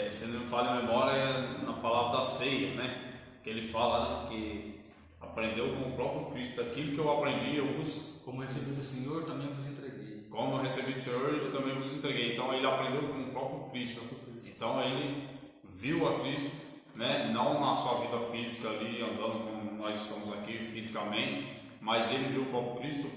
se não me falha a memória, na palavra da ceia, né? Que ele fala, né? Que aprendeu com o próprio Cristo. Aquilo que eu aprendi, eu vos... Como recebi do Senhor, também vos entreguei. Como eu recebi do Senhor, eu também vos entreguei. Então ele aprendeu com o próprio Cristo. Então ele viu a Cristo, né? Não na sua vida física ali, andando como nós estamos aqui fisicamente, mas ele viu o próprio Cristo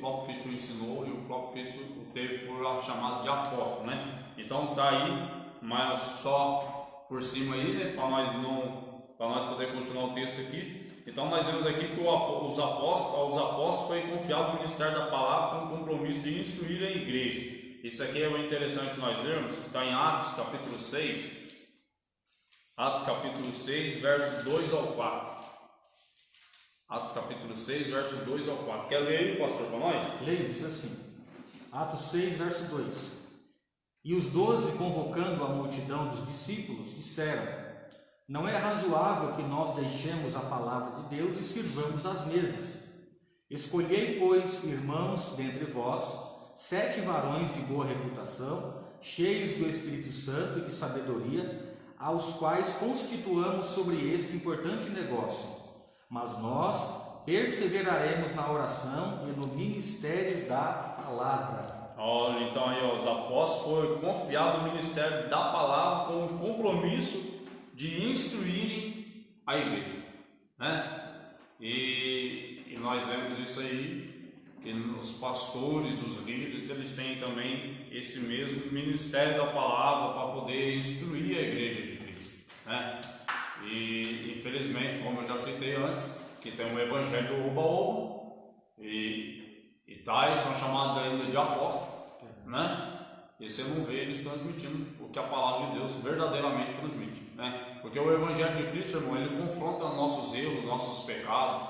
o ensinou e o próprio Cristo o teve por chamado de apóstolo, né? Então tá aí, mas só por cima aí, né? Para nós poder continuar o texto aqui. Então nós vemos aqui que aos apóstolos foi confiado o ministério da palavra com o compromisso de instruir a igreja. Isso aqui é interessante nós lermos, que está em Atos capítulo 6. Atos capítulo 6, versos 2 ao 4. Atos capítulo 6, versos 2 ao 4. Quer ler aí, pastor, para nós? Leio, diz assim. Atos 6, verso 2. E os 12, convocando a multidão dos discípulos, disseram: Não é razoável que nós deixemos a palavra de Deus e sirvamos às mesas. Escolhei, pois, irmãos, dentre vós, 7 varões de boa reputação, cheios do Espírito Santo e de sabedoria, aos quais constituamos sobre este importante negócio, mas nós perseveraremos na oração e no ministério da palavra. Olha, então aí os apóstolos foram confiados no ministério da palavra com o compromisso de instruírem a igreja, né? E nós vemos isso aí, que os pastores, os líderes, eles têm também esse mesmo ministério da palavra para poder instruir a igreja de Cristo, né? E infelizmente, como eu já citei antes, que tem um evangelho do oba-oba e tais são chamados ainda de apóstolos, né? E você não vê eles transmitindo o que a palavra de Deus verdadeiramente transmite, né? Porque o evangelho de Cristo, irmão, ele confronta nossos erros, nossos pecados,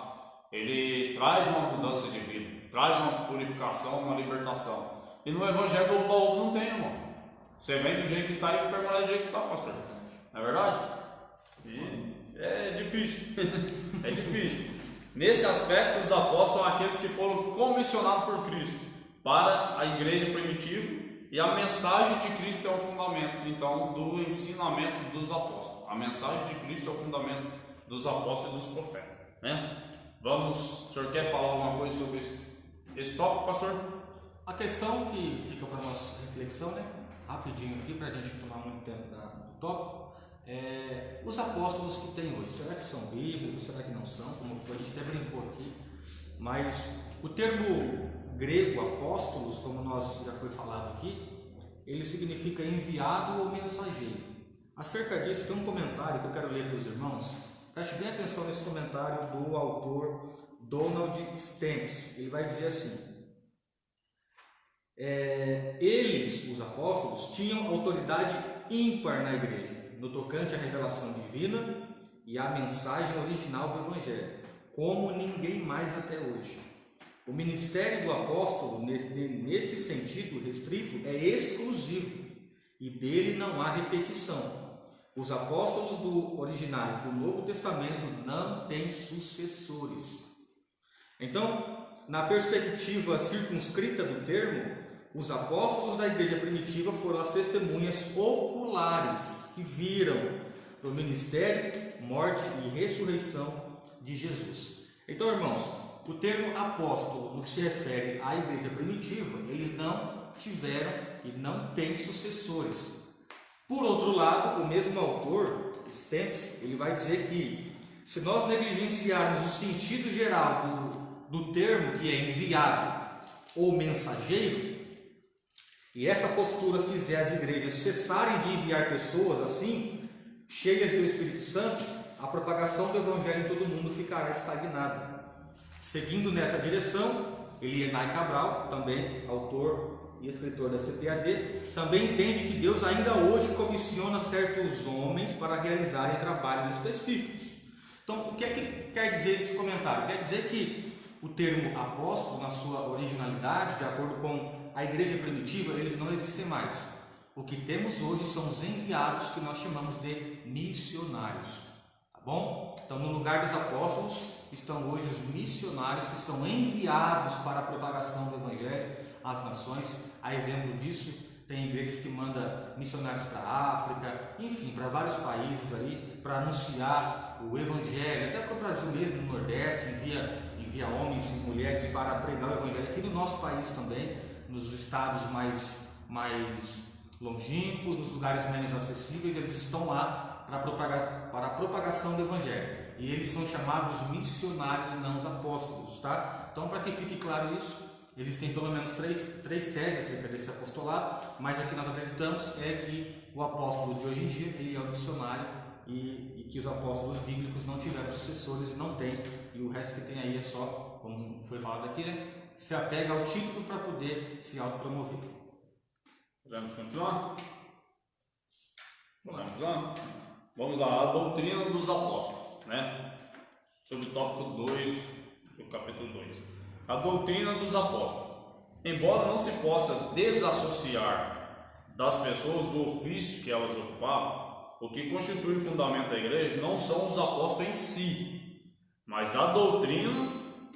ele traz uma mudança de vida, traz uma purificação, uma libertação. E no evangelho do oba-oba não tem, irmão. Você vem do jeito que está e permanece do jeito que está, pastor. Não é verdade? E é difícil. É difícil. Nesse aspecto, os apóstolos são aqueles que foram comissionados por Cristo para a igreja primitiva, e a mensagem de Cristo é o fundamento, então, do ensinamento dos apóstolos. A mensagem de Cristo é o fundamento dos apóstolos e dos profetas, né? Vamos, o senhor quer falar alguma coisa sobre esse tópico, pastor? A questão que fica para nossa reflexão, né? Rapidinho aqui, para a gente tomar muito tempo do tópico, os apóstolos que tem hoje, será que são bíblicos, será que não são? Como foi, a gente até brincou aqui, mas o termo grego apóstolos, como já foi falado aqui, ele significa enviado ou mensageiro. Acerca disso, tem um comentário que eu quero ler para os irmãos. Preste bem atenção nesse comentário do autor Donald Stamps. Ele vai dizer assim: eles, os apóstolos, tinham autoridade ímpar na igreja, no tocante à revelação divina e à mensagem original do Evangelho, como ninguém mais até hoje. O ministério do apóstolo, nesse sentido restrito, é exclusivo e dele não há repetição. Os apóstolos originais do Novo Testamento não têm sucessores. Então, na perspectiva circunscrita do termo, os apóstolos da igreja primitiva foram as testemunhas oculares que viram o ministério, morte e ressurreição de Jesus. Então, irmãos, o termo apóstolo, no que se refere à igreja primitiva, eles não tiveram e não têm sucessores. Por outro lado, o mesmo autor, Stamps, ele vai dizer que se nós negligenciarmos o sentido geral do termo, que é enviado ou mensageiro, e essa postura fizer as igrejas cessarem de enviar pessoas assim, cheias do Espírito Santo, a propagação do Evangelho em todo mundo ficará estagnada. Seguindo nessa direção, Elienay Cabral, também autor e escritor da CPAD, também entende que Deus ainda hoje comissiona certos homens para realizarem trabalhos específicos. Então, o que é que quer dizer esse comentário? Quer dizer que o termo apóstolo, na sua originalidade, de acordo com a igreja primitiva, eles não existem mais. O que temos hoje são os enviados, que nós chamamos de missionários. Tá bom? Então, no lugar dos apóstolos, estão hoje os missionários que são enviados para a propagação do Evangelho às nações. A exemplo disso, tem igrejas que mandam missionários para a África, enfim, para vários países aí, para anunciar o Evangelho, até para o Brasil mesmo, no Nordeste, envia homens e mulheres para pregar o Evangelho aqui no nosso país também, nos estados mais longínquos, nos lugares menos acessíveis, eles estão lá para a propagação do Evangelho. E eles são chamados missionários e não os apóstolos, tá? Então, para que fique claro isso, existem pelo menos três teses acerca desse apostolado, mas a que nós acreditamos é que o apóstolo de hoje em dia, ele é um missionário e que os apóstolos bíblicos não tiveram sucessores e não tem, e o resto que tem aí é só, como foi falado aqui, né? Se apega ao título para poder se autopromover. Podemos continuar? Vamos lá? Vamos lá, a doutrina dos apóstolos, né? Sobre o tópico 2 do capítulo 2. A doutrina dos apóstolos. Embora não se possa desassociar das pessoas o ofício que elas ocupavam, o que constitui o fundamento da igreja não são os apóstolos em si, mas a doutrina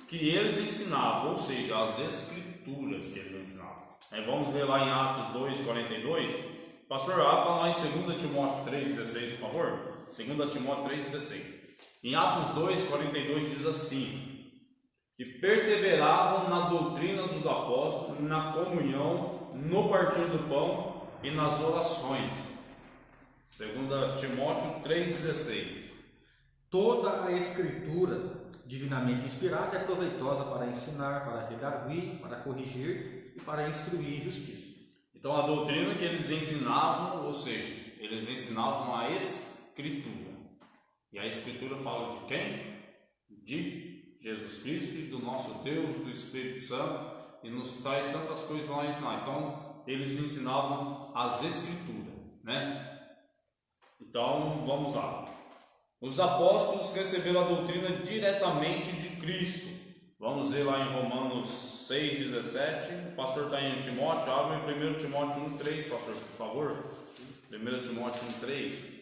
que eles ensinavam, ou seja, as escrituras que eles ensinavam. Vamos ver lá em Atos 2:42. Pastor, abra lá em 2 Timóteo 3,16, por favor. 2 Timóteo 3,16. Em Atos 2:42 diz assim: que perseveravam na doutrina dos apóstolos, na comunhão, no partir do pão e nas orações. 2 Timóteo 3,16. Toda a escritura divinamente inspirada é proveitosa para ensinar, para redarguir, para corrigir e para instruir em justiça. Então, a doutrina que eles ensinavam, ou seja, eles ensinavam a escritura. E a escritura fala de quem? De Jesus Cristo e do nosso Deus, do Espírito Santo, e nos traz tantas coisas para nós ensinar. Então, eles ensinavam as escrituras, né? Então, vamos lá. Os apóstolos receberam a doutrina diretamente de Cristo. Vamos ver lá em Romanos 6,17. O pastor está em Timóteo. Abre em 1 Timóteo 1,3, pastor, por favor. 1 Timóteo 1,3.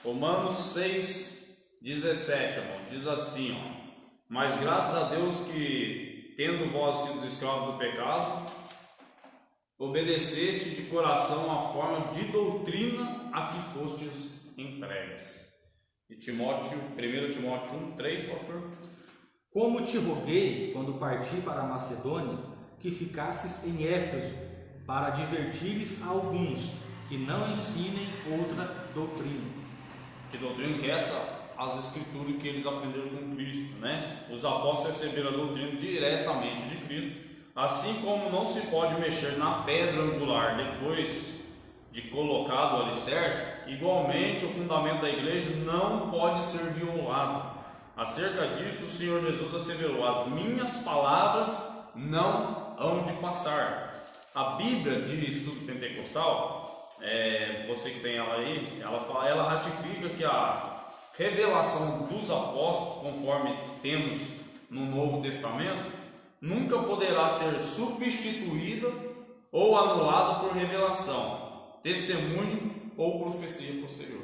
Romanos 6,17, irmão. Diz assim, ó. Mas graças a Deus que, tendo vós sido escravos do pecado, obedeceste de coração a forma de doutrina a que fostes entregues. E 1 Timóteo 1,3, pastor. Como te roguei, quando parti para a Macedônia, que ficasses em Éfeso, para advertires a alguns que não ensinem outra doutrina. Que doutrina que é essa? As escrituras que eles aprenderam com Cristo, né? Os apóstolos receberam a doutrina diretamente de Cristo, assim como não se pode mexer na pedra angular depois de colocado o alicerce, igualmente o fundamento da igreja não pode ser violado. Acerca disso o Senhor Jesus asseverou: as minhas palavras não hão de passar. A Bíblia de Estudo Pentecostal, você que tem ela aí, ela ratifica que a revelação dos apóstolos, conforme temos no Novo Testamento, nunca poderá ser substituída ou anulada por revelação, testemunho ou profecia posterior.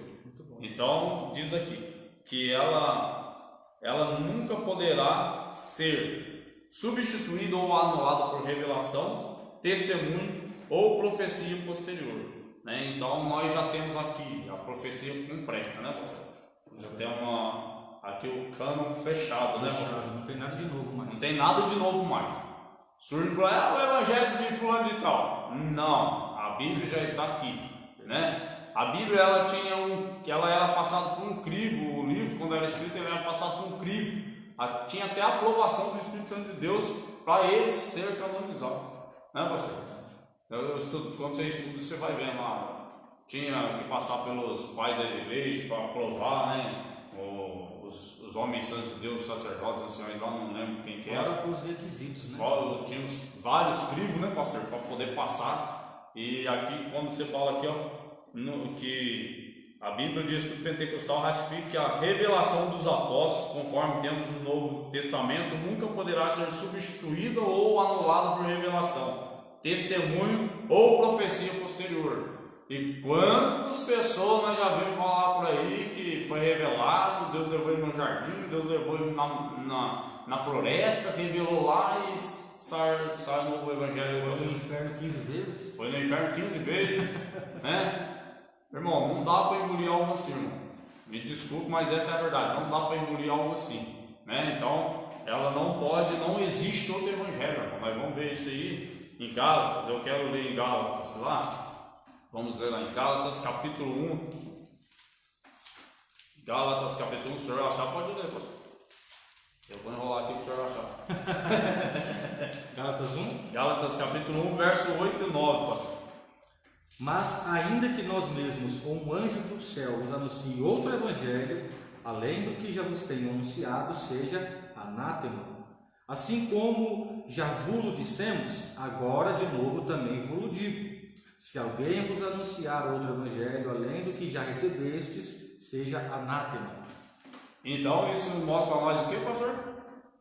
Então diz aqui que ela nunca poderá ser substituída ou anulada por revelação, testemunho ou profecia posterior, né? Então nós já temos aqui a profecia completa, né, pastor? Já temos aqui o cânon fechado, né, pastor? Não tem nada de novo mais. Não tem nada de novo mais. Surge para o evangelho de fulano de tal. Não, a Bíblia já está aqui, né? A Bíblia ela era passada por um crivo. O livro, quando era escrito, ele era passado por um crivo. Tinha até a aprovação do Espírito Santo de Deus para ele ser canonizado, né, pastor? Quando você estuda, você vai vendo lá. Tinha que passar pelos pais da igreja para aprovar, né? Os homens santos de Deus, os sacerdotes, anciões lá, não lembro quem que era. Fora os requisitos, né? Tinha vários crivos, né, pastor, para poder passar. E aqui, quando você fala aqui, ó, que a Bíblia de Estudo Pentecostal ratifica que a revelação dos apóstolos, conforme temos no Novo Testamento, nunca poderá ser substituída ou anulada por revelação, testemunho ou profecia posterior. E quantas pessoas nós já vimos falar por aí que foi revelado, Deus levou ele no jardim, Deus levou ele na floresta, revelou lá e sai no Evangelho. Foi no inferno 15 vezes. Foi no inferno 15 vezes, né? Irmão, não dá para engolir algo assim, irmão. Me desculpe, mas essa é a verdade. Não dá para engolir algo assim, né? Então, ela não existe outro evangelho, irmão. Nós vamos ver isso aí em Gálatas. Eu quero ler em Gálatas lá. Vamos ler lá em Gálatas, capítulo 1. Gálatas, capítulo 1. Se o senhor achar, pode ler, pastor. Eu vou enrolar aqui para o senhor achar. Gálatas 1? Gálatas, capítulo 1, verso 8 e 9, pastor. Mas ainda que nós mesmos ou um anjo do céu vos anuncie outro evangelho, além do que já vos tenho anunciado, seja anátema. Assim como já vos dissemos, agora de novo também vos digo: se alguém vos anunciar outro evangelho, além do que já recebestes, seja anátema. Então isso mostra para nós o que, pastor?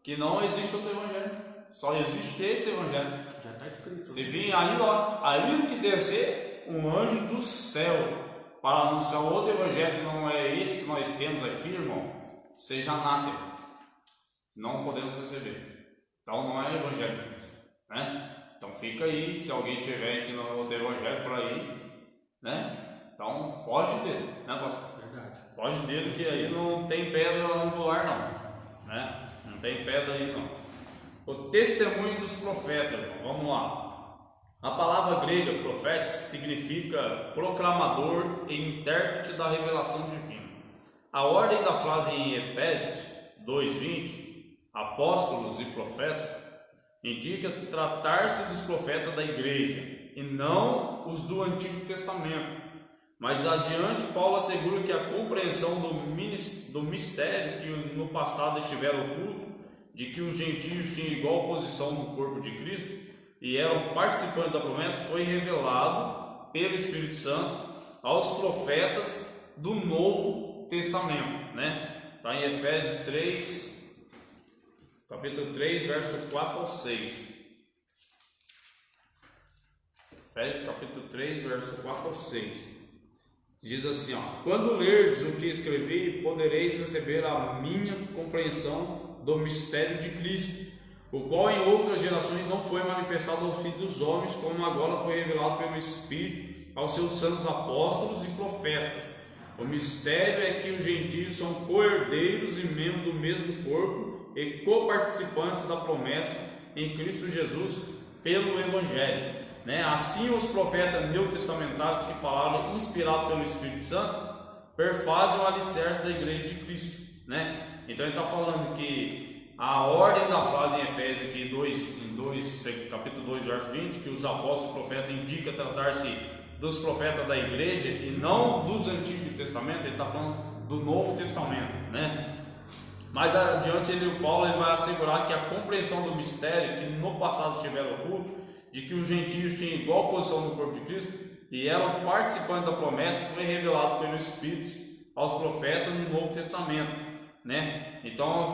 Que não existe outro evangelho, só existe esse evangelho. Já está escrito. Se vir ainda, ainda que descer um anjo do céu para anunciar outro evangelho que não é esse que nós temos aqui, irmão, seja anátema. Não podemos receber. Então não é evangelho de Cristo, né? Então fica aí, se alguém estiver ensinando outro evangelho por aí, né? Então foge dele, né, pastor? Verdade. Foge dele, que aí não tem pedra angular não, né? Não tem pedra aí não. O testemunho dos profetas, irmão. Vamos lá. A palavra grega profeta significa proclamador e intérprete da revelação divina. A ordem da frase em Efésios 2:20, apóstolos e profeta, indica tratar-se dos profetas da igreja e não os do Antigo Testamento. Mas adiante Paulo assegura que a compreensão do mistério que no passado estivera oculto, de que os gentios tinham igual posição no corpo de Cristo e eram participantes da promessa, foi revelado pelo Espírito Santo aos profetas do Novo Testamento, né? Está em Efésios 3, capítulo 3, verso 4 ao 6. Efésios capítulo 3, verso 4 ao 6. Diz assim, ó: quando lerdes o que escrevi, podereis receber a minha compreensão do mistério de Cristo, o qual em outras gerações não foi manifestado ao Filho dos homens, como agora foi revelado pelo Espírito aos seus santos apóstolos e profetas. O mistério é que os gentios são co-herdeiros e membros do mesmo corpo e coparticipantes da promessa em Cristo Jesus pelo Evangelho, né? Assim os profetas neotestamentários que falaram inspirados pelo Espírito Santo perfazem o alicerce da igreja de Cristo, né? Então ele está falando que a ordem da frase em Efésios aqui, capítulo 2, verso 20, que os apóstolos e profetas indicam tratar-se dos profetas da igreja e não dos Antigos Testamentos, ele está falando do Novo Testamento, né? Mais adiante Paulo ele vai assegurar que a compreensão do mistério que no passado estiver oculto, de que os gentios tinham igual posição no corpo de Cristo e eram participantes da promessa, foi revelado pelo Espírito aos profetas no Novo Testamento, né? Então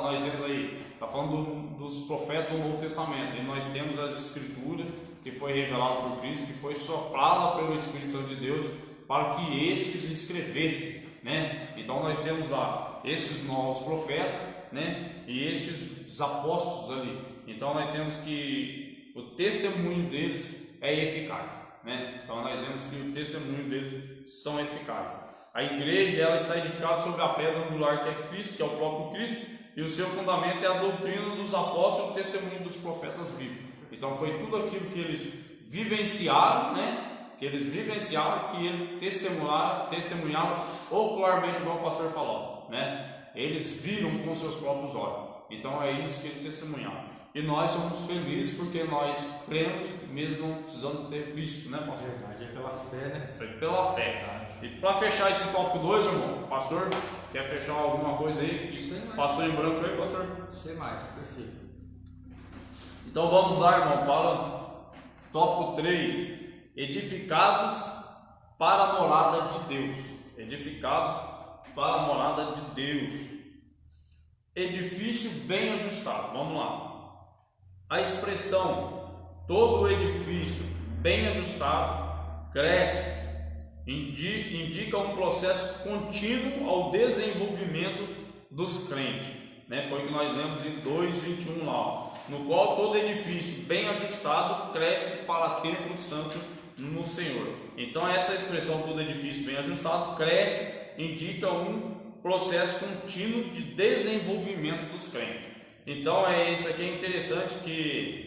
nós vemos aí, está falando dos profetas do Novo Testamento, e nós temos as Escrituras que foi revelado por Cristo, que foi soprada pelo Espírito Santo de Deus para que estes escrevessem, né? Então nós temos lá esses novos profetas, né? E estes apóstolos ali. Então nós temos que o testemunho deles é eficaz, né? Então nós vemos que o testemunho deles são eficazes. A igreja ela está edificada sobre a pedra angular que é Cristo, que é o próprio Cristo, e o seu fundamento é a doutrina dos apóstolos e o testemunho dos profetas bíblicos. Então foi tudo aquilo que eles vivenciaram, né? Que eles testemunharam ocularmente, como o pastor falou, né? Eles viram com seus próprios olhos. Então é isso que eles testemunharam. E nós somos felizes porque nós cremos, mesmo não precisando ter visto, né, pastor? Verdade, é pela fé, né? Foi pela fé. E para fechar esse tópico 2, irmão, pastor, quer fechar alguma coisa aí? Passou em branco aí, pastor? Sei mais, perfeito. Então vamos lá, irmão, para tópico 3. Edificados para a morada de Deus. Edificados para a morada de Deus. Edifício bem ajustado. Vamos lá. A expressão todo edifício bem ajustado cresce, indica um processo contínuo ao desenvolvimento dos crentes, né? Foi o que nós lemos em 2:21 lá, no qual todo edifício bem ajustado cresce para templo santo no Senhor. Então essa expressão todo edifício bem ajustado cresce, indica um processo contínuo de desenvolvimento dos crentes. Então isso aqui é interessante que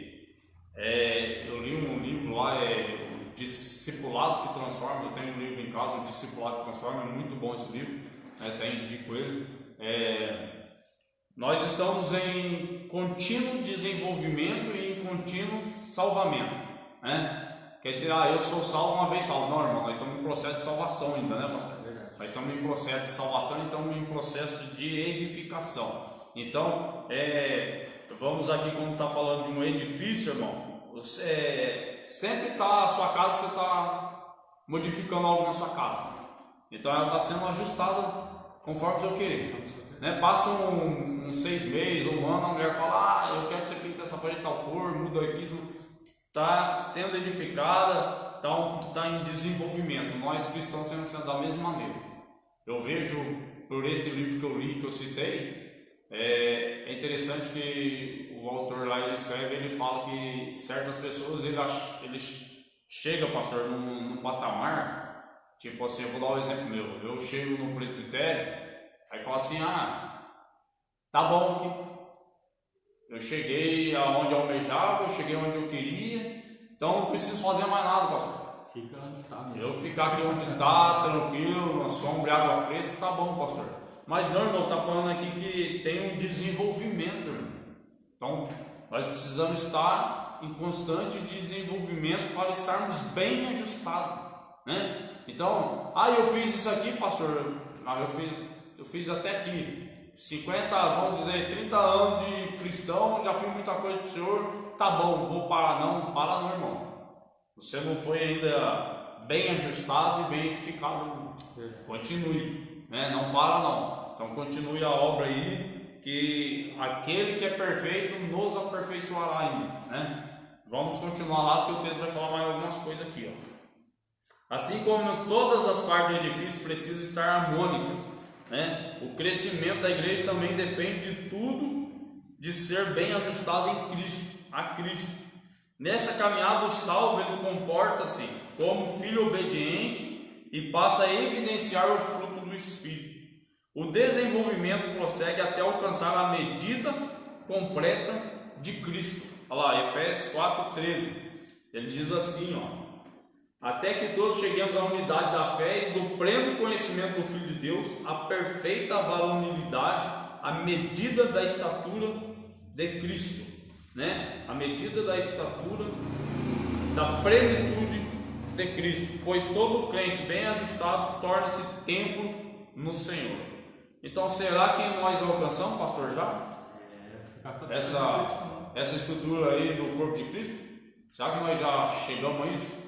eu li um livro lá, o Discipulado que Transforma. Eu tenho um livro em casa, o Discipulado que Transforma, é muito bom esse livro, até indico ele. Nós estamos em contínuo desenvolvimento e em contínuo salvamento, né? Quer dizer, eu sou salvo uma vez salvo. Não, irmão, nós estamos em processo de salvação ainda, né, pastor? Nós estamos em processo de salvação e estamos em processo de edificação. Então, vamos aqui, quando está falando de um edifício, irmão, sempre está a sua casa, você está modificando algo na sua casa. Então ela está sendo ajustada conforme o seu querer, né? Passam uns 6 meses ou um ano, a mulher fala, eu quero que você pinte essa parede tal cor, muda aqui, está sendo edificada, está em desenvolvimento. Nós cristãos temos que ser da mesma maneira. Eu vejo por esse livro que eu li, que eu citei, é interessante que o autor lá ele escreve, ele fala que certas pessoas ele chega, pastor, num patamar, tipo assim, eu vou dar um exemplo meu, eu chego no presbitério, aí falo assim, tá bom aqui, eu cheguei aonde eu almejava, eu cheguei onde eu queria, então não preciso fazer mais nada, pastor. Fica onde está mesmo. Eu ficar aqui onde está, tranquilo, na sombra e água fresca, tá bom, pastor. Mas não, irmão, está falando aqui que tem um desenvolvimento, irmão. Então, nós precisamos estar em constante desenvolvimento para estarmos bem ajustados, né? Então, eu fiz isso aqui, pastor, eu fiz até aqui, 50, vamos dizer, 30 anos de cristão, já fiz muita coisa para o Senhor, tá bom, vou parar não, irmão. Você não foi ainda bem ajustado e bem edificado, continue. Não para não, então continue a obra aí, que aquele que é perfeito nos aperfeiçoará ainda, né? Vamos continuar lá, porque o texto vai falar mais algumas coisas aqui, Assim como todas as partes do edifício precisam estar harmônicas, né? O crescimento da igreja também depende de tudo, de ser bem ajustado em Cristo, a Cristo. Nessa caminhada o salvo ele comporta-se como filho obediente e passa a evidenciar o fruto do Espírito. O desenvolvimento prossegue até alcançar a medida completa de Cristo. Olha lá, Efésios 4:13. Ele diz assim, até que todos cheguemos à unidade da fé e do pleno conhecimento do Filho de Deus, a perfeita varonilidade, a medida da estatura de Cristo, né? A medida da estatura, da plenitude de Cristo, pois todo crente bem ajustado torna-se templo no Senhor. Então, será que nós alcançamos, pastor, já? Essa estrutura aí do corpo de Cristo? Será que nós já chegamos a isso?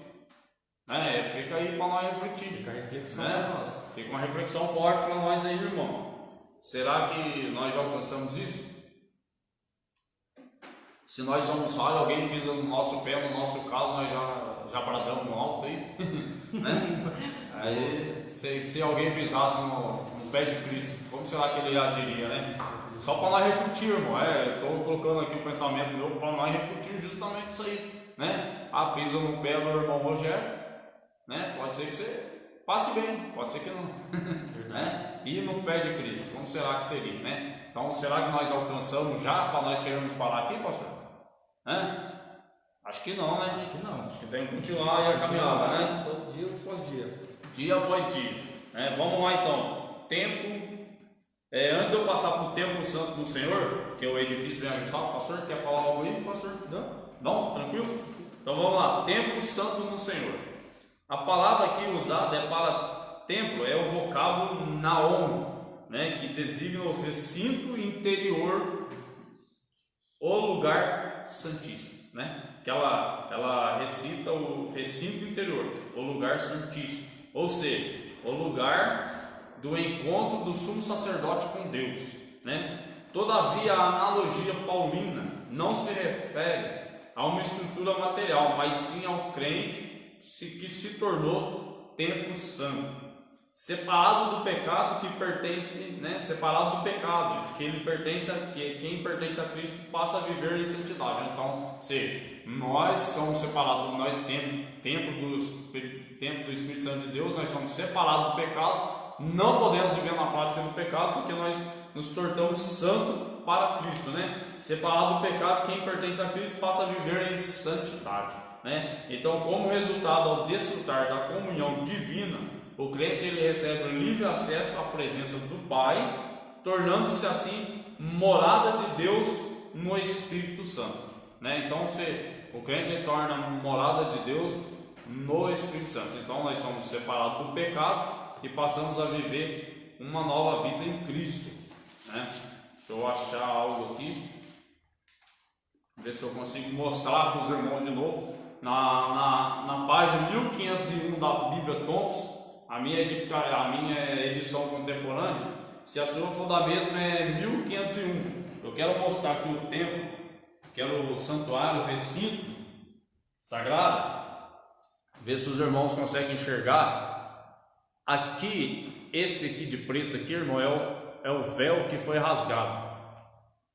Fica aí para nós refletir. Fica a reflexão para nós. Fica uma reflexão forte para nós aí, irmão. Será que nós já alcançamos isso? Se nós somos falhos, alguém pisa no nosso pé, no nosso calo, nós já bradamos no alto aí. Aí se alguém pisasse no pé de Cristo, como será que ele agiria, né? Só para nós refletir, irmão. Estou colocando aqui o pensamento meu para nós refletir justamente isso aí, né? Pisa no pé do irmão Rogério, né? Pode ser que você passe bem, pode ser que não. Né? E no pé de Cristo, como será que seria, né? Então, será que nós alcançamos já para nós queremos falar aqui, pastor? Acho que não, né? Acho que não. Acho que tem que continuar aí a caminhada, né? Todo dia após dia. Dia após dia. Vamos lá então. Templo. Antes de eu passar para o Templo Santo do Senhor, que é o edifício bem ajustado, pastor, quer falar algo aí, pastor? Não? Tranquilo? Então vamos lá. Templo Santo no Senhor. A palavra aqui usada para templo é o vocábulo naon, né? Que designa o recinto interior, o lugar santíssimo, né? Que ela recita o recinto interior, o lugar santíssimo, ou seja, o lugar do encontro do sumo sacerdote com Deus, né? Todavia, a analogia paulina não se refere a uma estrutura material, mas sim ao crente que se tornou templo santo, separado do pecado que pertence, né? Separado do pecado que ele pertence, quem pertence a Cristo passa a viver em santidade. Então, se nós somos separados, nós temos templo do Espírito Santo de Deus, nós somos separados do pecado, não podemos viver na prática do pecado, porque nós nos tornamos santos para Cristo, né? Separado do pecado, quem pertence a Cristo passa a viver em santidade, né? Então, como resultado, ao desfrutar da comunhão divina, o crente ele recebe o livre acesso à presença do Pai, tornando-se assim morada de Deus no Espírito Santo, né? Então, o crente ele torna morada de Deus no Espírito Santo. Então, nós somos separados do pecado e passamos a viver uma nova vida em Cristo, né? Deixa eu achar algo aqui, ver se eu consigo mostrar para os irmãos de novo. Na página 1501 da Bíblia Thompson, a minha edição contemporânea, se a sua for da mesma, é 1501. Eu quero mostrar aqui o templo, que era o santuário, o recinto sagrado. Ver se os irmãos conseguem enxergar. Aqui, esse aqui de preto aqui, irmão, é o véu que foi rasgado,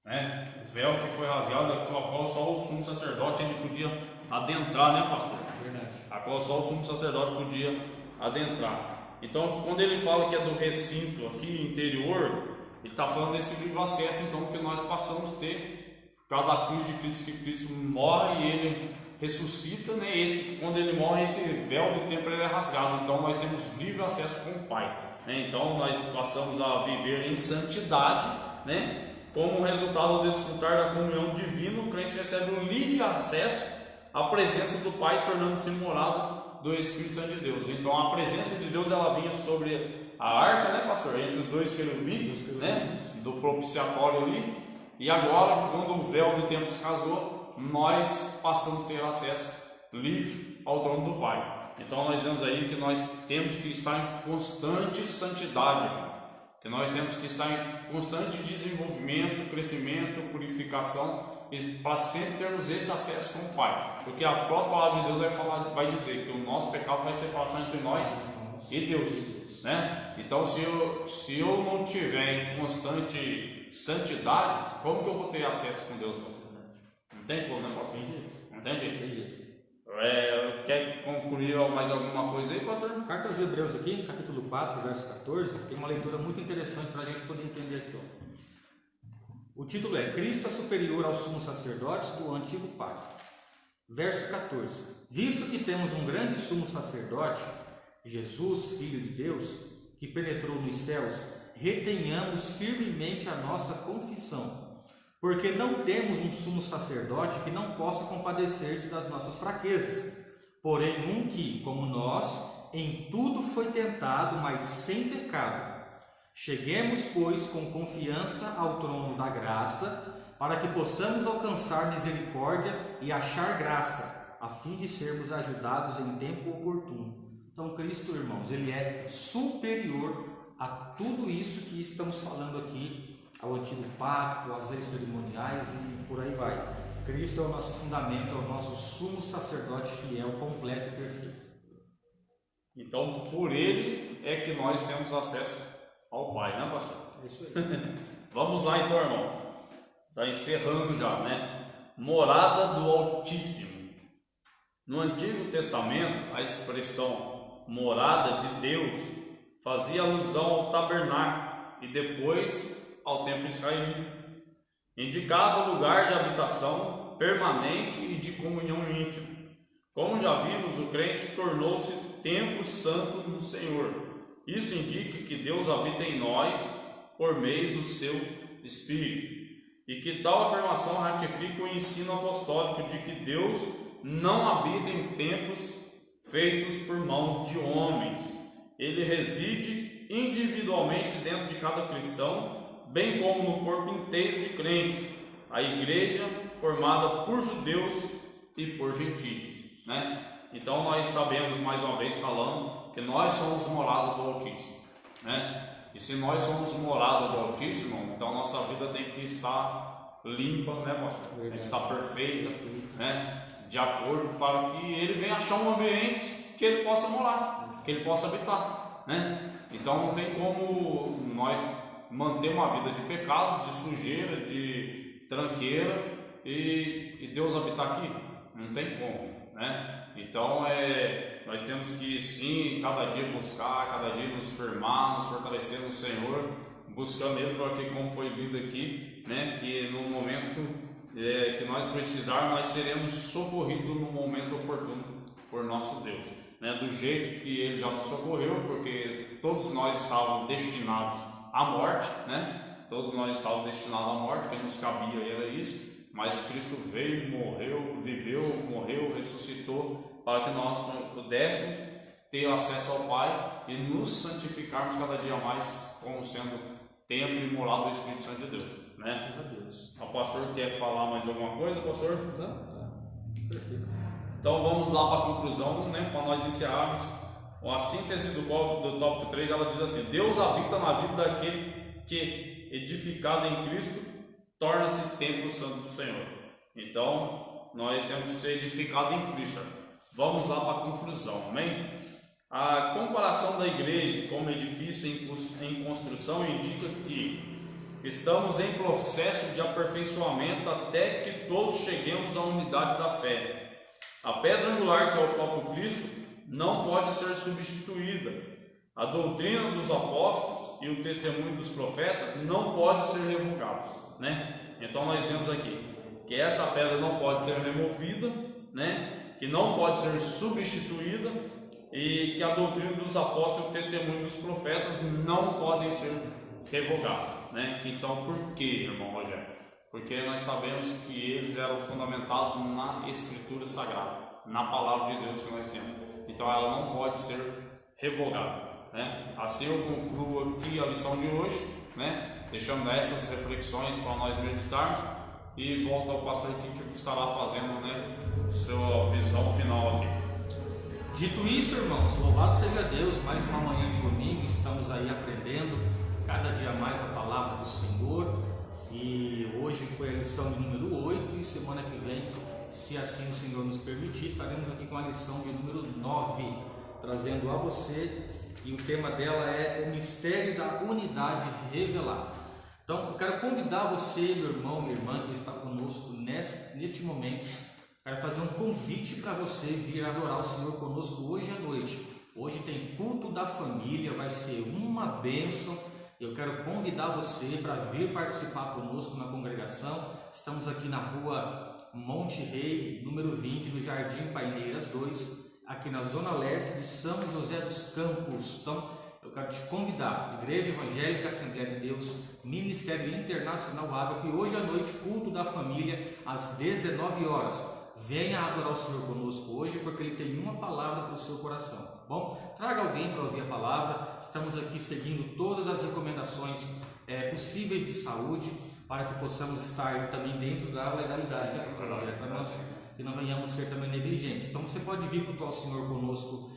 né? O véu que foi rasgado, a qual só o sumo sacerdote ele podia adentrar, né, pastor? Verdade. A qual só o sumo sacerdote podia adentrar. Então, quando ele fala que é do recinto aqui interior, ele está falando desse livre acesso, então, que nós passamos a ter por causa da cruz de Cristo, que Cristo morre e ele ressuscita, né? Quando ele morre, esse véu do templo ele é rasgado, então nós temos livre acesso com o Pai, né? Então, nós passamos a viver em santidade, né? Como resultado ao desfrutar da comunhão divina, o crente recebe um livre acesso à presença do Pai, tornando-se morada do Espírito Santo de Deus. Então a presença de Deus ela vinha sobre a arca, né, pastor? Entre os dois querubins, né? Do propiciatório ali. E agora, quando o véu do templo se rasgou, nós passamos a ter acesso livre ao trono do Pai. Então nós vemos aí que nós temos que estar em constante santidade, que nós temos que estar em constante desenvolvimento, crescimento, purificação, para sempre termos esse acesso com o Pai, porque a própria palavra de Deus vai dizer que o nosso pecado vai separação entre nós e Deus, né? Então, se eu não tiver em constante santidade, como que eu vou ter acesso com Deus? Não tem como, né, pastor? Não tem jeito. Quer concluir mais alguma coisa aí, pastor? Carta aos Hebreus aqui, capítulo 4, verso 14, tem uma leitura muito interessante para a gente poder entender aqui, ó. O título é Cristo é superior aos sumos sacerdotes do antigo pacto. Verso 14. Visto que temos um grande sumo sacerdote, Jesus, Filho de Deus, que penetrou nos céus, retenhamos firmemente a nossa confissão, porque não temos um sumo sacerdote que não possa compadecer-se das nossas fraquezas, porém um que, como nós, em tudo foi tentado, mas sem pecado. Cheguemos, pois, com confiança ao trono da graça, para que possamos alcançar misericórdia e achar graça, a fim de sermos ajudados em tempo oportuno. Então, Cristo, irmãos, Ele é superior a tudo isso que estamos falando aqui, ao antigo pacto, às leis cerimoniais e por aí vai. Cristo é o nosso fundamento, é o nosso sumo sacerdote fiel, completo e perfeito. Então, por Ele é que nós temos acesso ao Pai, né, pastor? É isso aí. Vamos lá então, irmão. Está encerrando já, né? Morada do Altíssimo. No Antigo Testamento, a expressão morada de Deus fazia alusão ao tabernáculo e depois ao templo israelita. Indicava lugar de habitação permanente e de comunhão íntima. Como já vimos, o crente tornou-se templo santo do Senhor. Isso indica que Deus habita em nós por meio do seu Espírito. E que tal afirmação ratifica o ensino apostólico de que Deus não habita em templos feitos por mãos de homens. Ele reside individualmente dentro de cada cristão, bem como no corpo inteiro de crentes, a igreja formada por judeus e por gentios, né? Então nós sabemos, mais uma vez falando, que nós somos morada do Altíssimo, né? E se nós somos morada do Altíssimo, então nossa vida tem que estar limpa, né, pastor? Tem que estar perfeita, né? De acordo para que ele venha achar um ambiente que ele possa morar, que ele possa habitar, né? Então não tem como nós manter uma vida de pecado, de sujeira, de tranqueira e Deus habitar aqui. Não tem como, né? Então nós temos que sim, cada dia buscar, cada dia nos firmar, nos fortalecer no Senhor, buscando Ele para que, como foi lido aqui, né, que no momento que nós precisarmos, nós seremos socorridos no momento oportuno por nosso Deus, né, do jeito que Ele já nos socorreu, porque todos nós estávamos destinados à morte, né? Todos nós estávamos destinados à morte, quem nos cabia era isso. Mas Cristo veio, morreu, viveu, morreu, ressuscitou para que nós pudéssemos ter acesso ao Pai e nos santificarmos cada dia mais como sendo templo e morada do Espírito Santo de Deus, né? Graças a Deus. O pastor quer falar mais alguma coisa, pastor? Tá. Perfeito. Então vamos lá para a conclusão, né? Para nós encerrarmos. A síntese do tópico 3, ela diz assim: Deus habita na vida daquele que, edificado em Cristo, torna-se templo santo do Senhor. Então, nós temos que ser edificados em Cristo. Vamos lá para a conclusão, amém? A comparação da igreja como edifício em construção indica que estamos em processo de aperfeiçoamento até que todos cheguemos à unidade da fé. A pedra angular, que é o próprio Cristo, não pode ser substituída. A doutrina dos apóstolos e o testemunho dos profetas não pode ser revogados, né? Então nós vemos aqui que essa pedra não pode ser removida, né? Que não pode ser substituída e que a doutrina dos apóstolos e o testemunho dos profetas não podem ser revogados, né? Então por que, irmão Rogério? Porque nós sabemos que eles eram fundamentados na Escritura Sagrada, na Palavra de Deus que nós temos. Então ela não pode ser revogada, né? Assim eu concluo aqui a lição de hoje, né? Deixando essas reflexões para nós meditarmos e volto ao pastor que estará fazendo, né, sua visão final aqui. Dito isso, irmãos, louvado seja Deus, mais uma manhã de domingo, estamos aí aprendendo cada dia mais a palavra do Senhor e hoje foi a lição de número 8 e semana que vem, se assim o Senhor nos permitir, estaremos aqui com a lição de número 9, trazendo a você, e o tema dela é o mistério da unidade revelada. Então, eu quero convidar você, meu irmão, minha irmã, que está conosco neste momento, quero fazer um convite para você vir adorar o Senhor conosco hoje à noite. Hoje tem culto da família, vai ser uma bênção. Eu quero convidar você para vir participar conosco na congregação. Estamos aqui na rua Monte Rei, número 20, do Jardim Paineiras 2, aqui na zona leste de São José dos Campos. Então, eu quero te convidar, Igreja Evangélica Assembleia de Deus, Ministério Internacional Ágape, hoje à noite, culto da família, às 19 horas. venha adorar o Senhor conosco hoje, porque Ele tem uma palavra para o seu coração, tá bom? Traga alguém para ouvir a palavra. Estamos aqui seguindo todas as recomendações possíveis de saúde, para que possamos estar também dentro da legalidade, né, pastor Rogério? Para nós que não venhamos ser também negligentes. Então você pode vir cultuar o Senhor conosco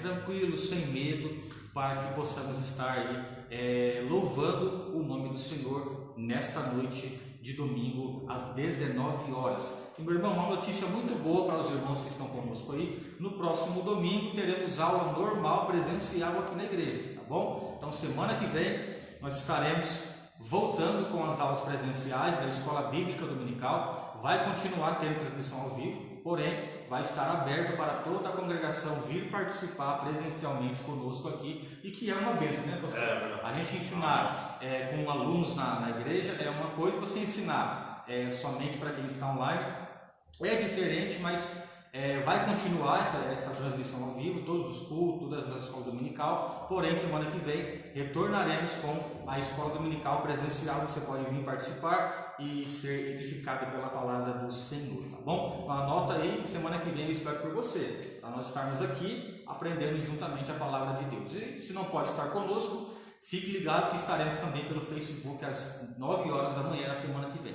tranquilo, sem medo, para que possamos estar aí louvando o nome do Senhor nesta noite de domingo às 19 horas. E, meu irmão, uma notícia muito boa para os irmãos que estão conosco aí: no próximo domingo teremos aula normal presencial aqui na igreja, tá bom? Então semana que vem nós estaremos voltando com as aulas presenciais da Escola Bíblica Dominical. Vai continuar tendo transmissão ao vivo, porém vai estar aberto para toda a congregação vir participar presencialmente conosco aqui, e que é uma bênção, né, pastor? A gente ensinar com alunos na igreja é uma coisa, você ensinar somente para quem está online é diferente, mas vai continuar essa transmissão ao vivo, todos os cultos, todas as escolas dominical, porém semana que vem retornaremos com a escola dominical presencial. Você pode vir participar e ser edificado pela palavra do Senhor, tá bom? Então anota aí, semana que vem eu espero por você, para nós estarmos aqui aprendendo juntamente a palavra de Deus. E se não pode estar conosco, fique ligado que estaremos também pelo Facebook às 9 horas da manhã na semana que vem.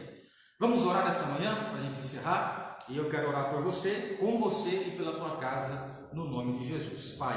Vamos orar nessa manhã para a gente encerrar, e eu quero orar por você, com você e pela tua casa, no nome de Jesus. Pai,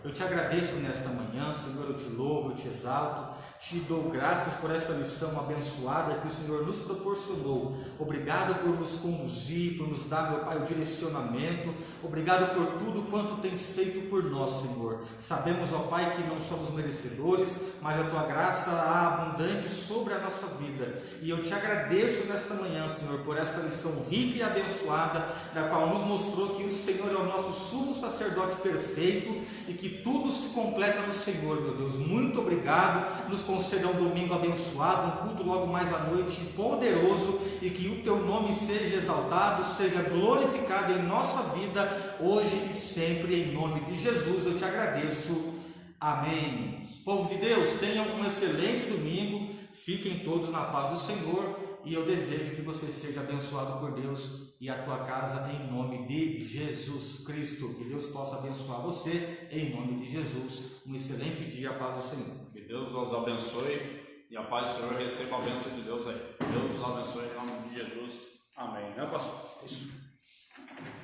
eu te agradeço nesta manhã, Senhor, eu te louvo, eu te exalto, te dou graças por esta lição abençoada que o Senhor nos proporcionou. Obrigado por nos conduzir, por nos dar, meu Pai, o direcionamento. Obrigado por tudo quanto tens feito por nós, Senhor. Sabemos, ó Pai, que não somos merecedores, mas a tua graça é abundante sobre a nossa vida. E eu te agradeço nesta manhã, Senhor, por esta lição rica e abençoada, na qual nos mostrou que o Senhor é o nosso sumo sacerdote perfeito e que tudo se completa no Senhor, meu Deus. Muito obrigado. Nos conceda um domingo abençoado, um culto logo mais à noite poderoso, e que o teu nome seja exaltado, seja glorificado em nossa vida, hoje e sempre, em nome de Jesus. Eu te agradeço. Amém. Povo de Deus, tenham um excelente domingo, fiquem todos na paz do Senhor, e eu desejo que você seja abençoado por Deus e a tua casa, em nome de Jesus Cristo. Que Deus possa abençoar você, em nome de Jesus. Um excelente dia, a paz do Senhor. Que Deus nos abençoe e a paz do Senhor receba a bênção de Deus aí. Deus nos abençoe em nome de Jesus. Amém. Né, pastor? Isso.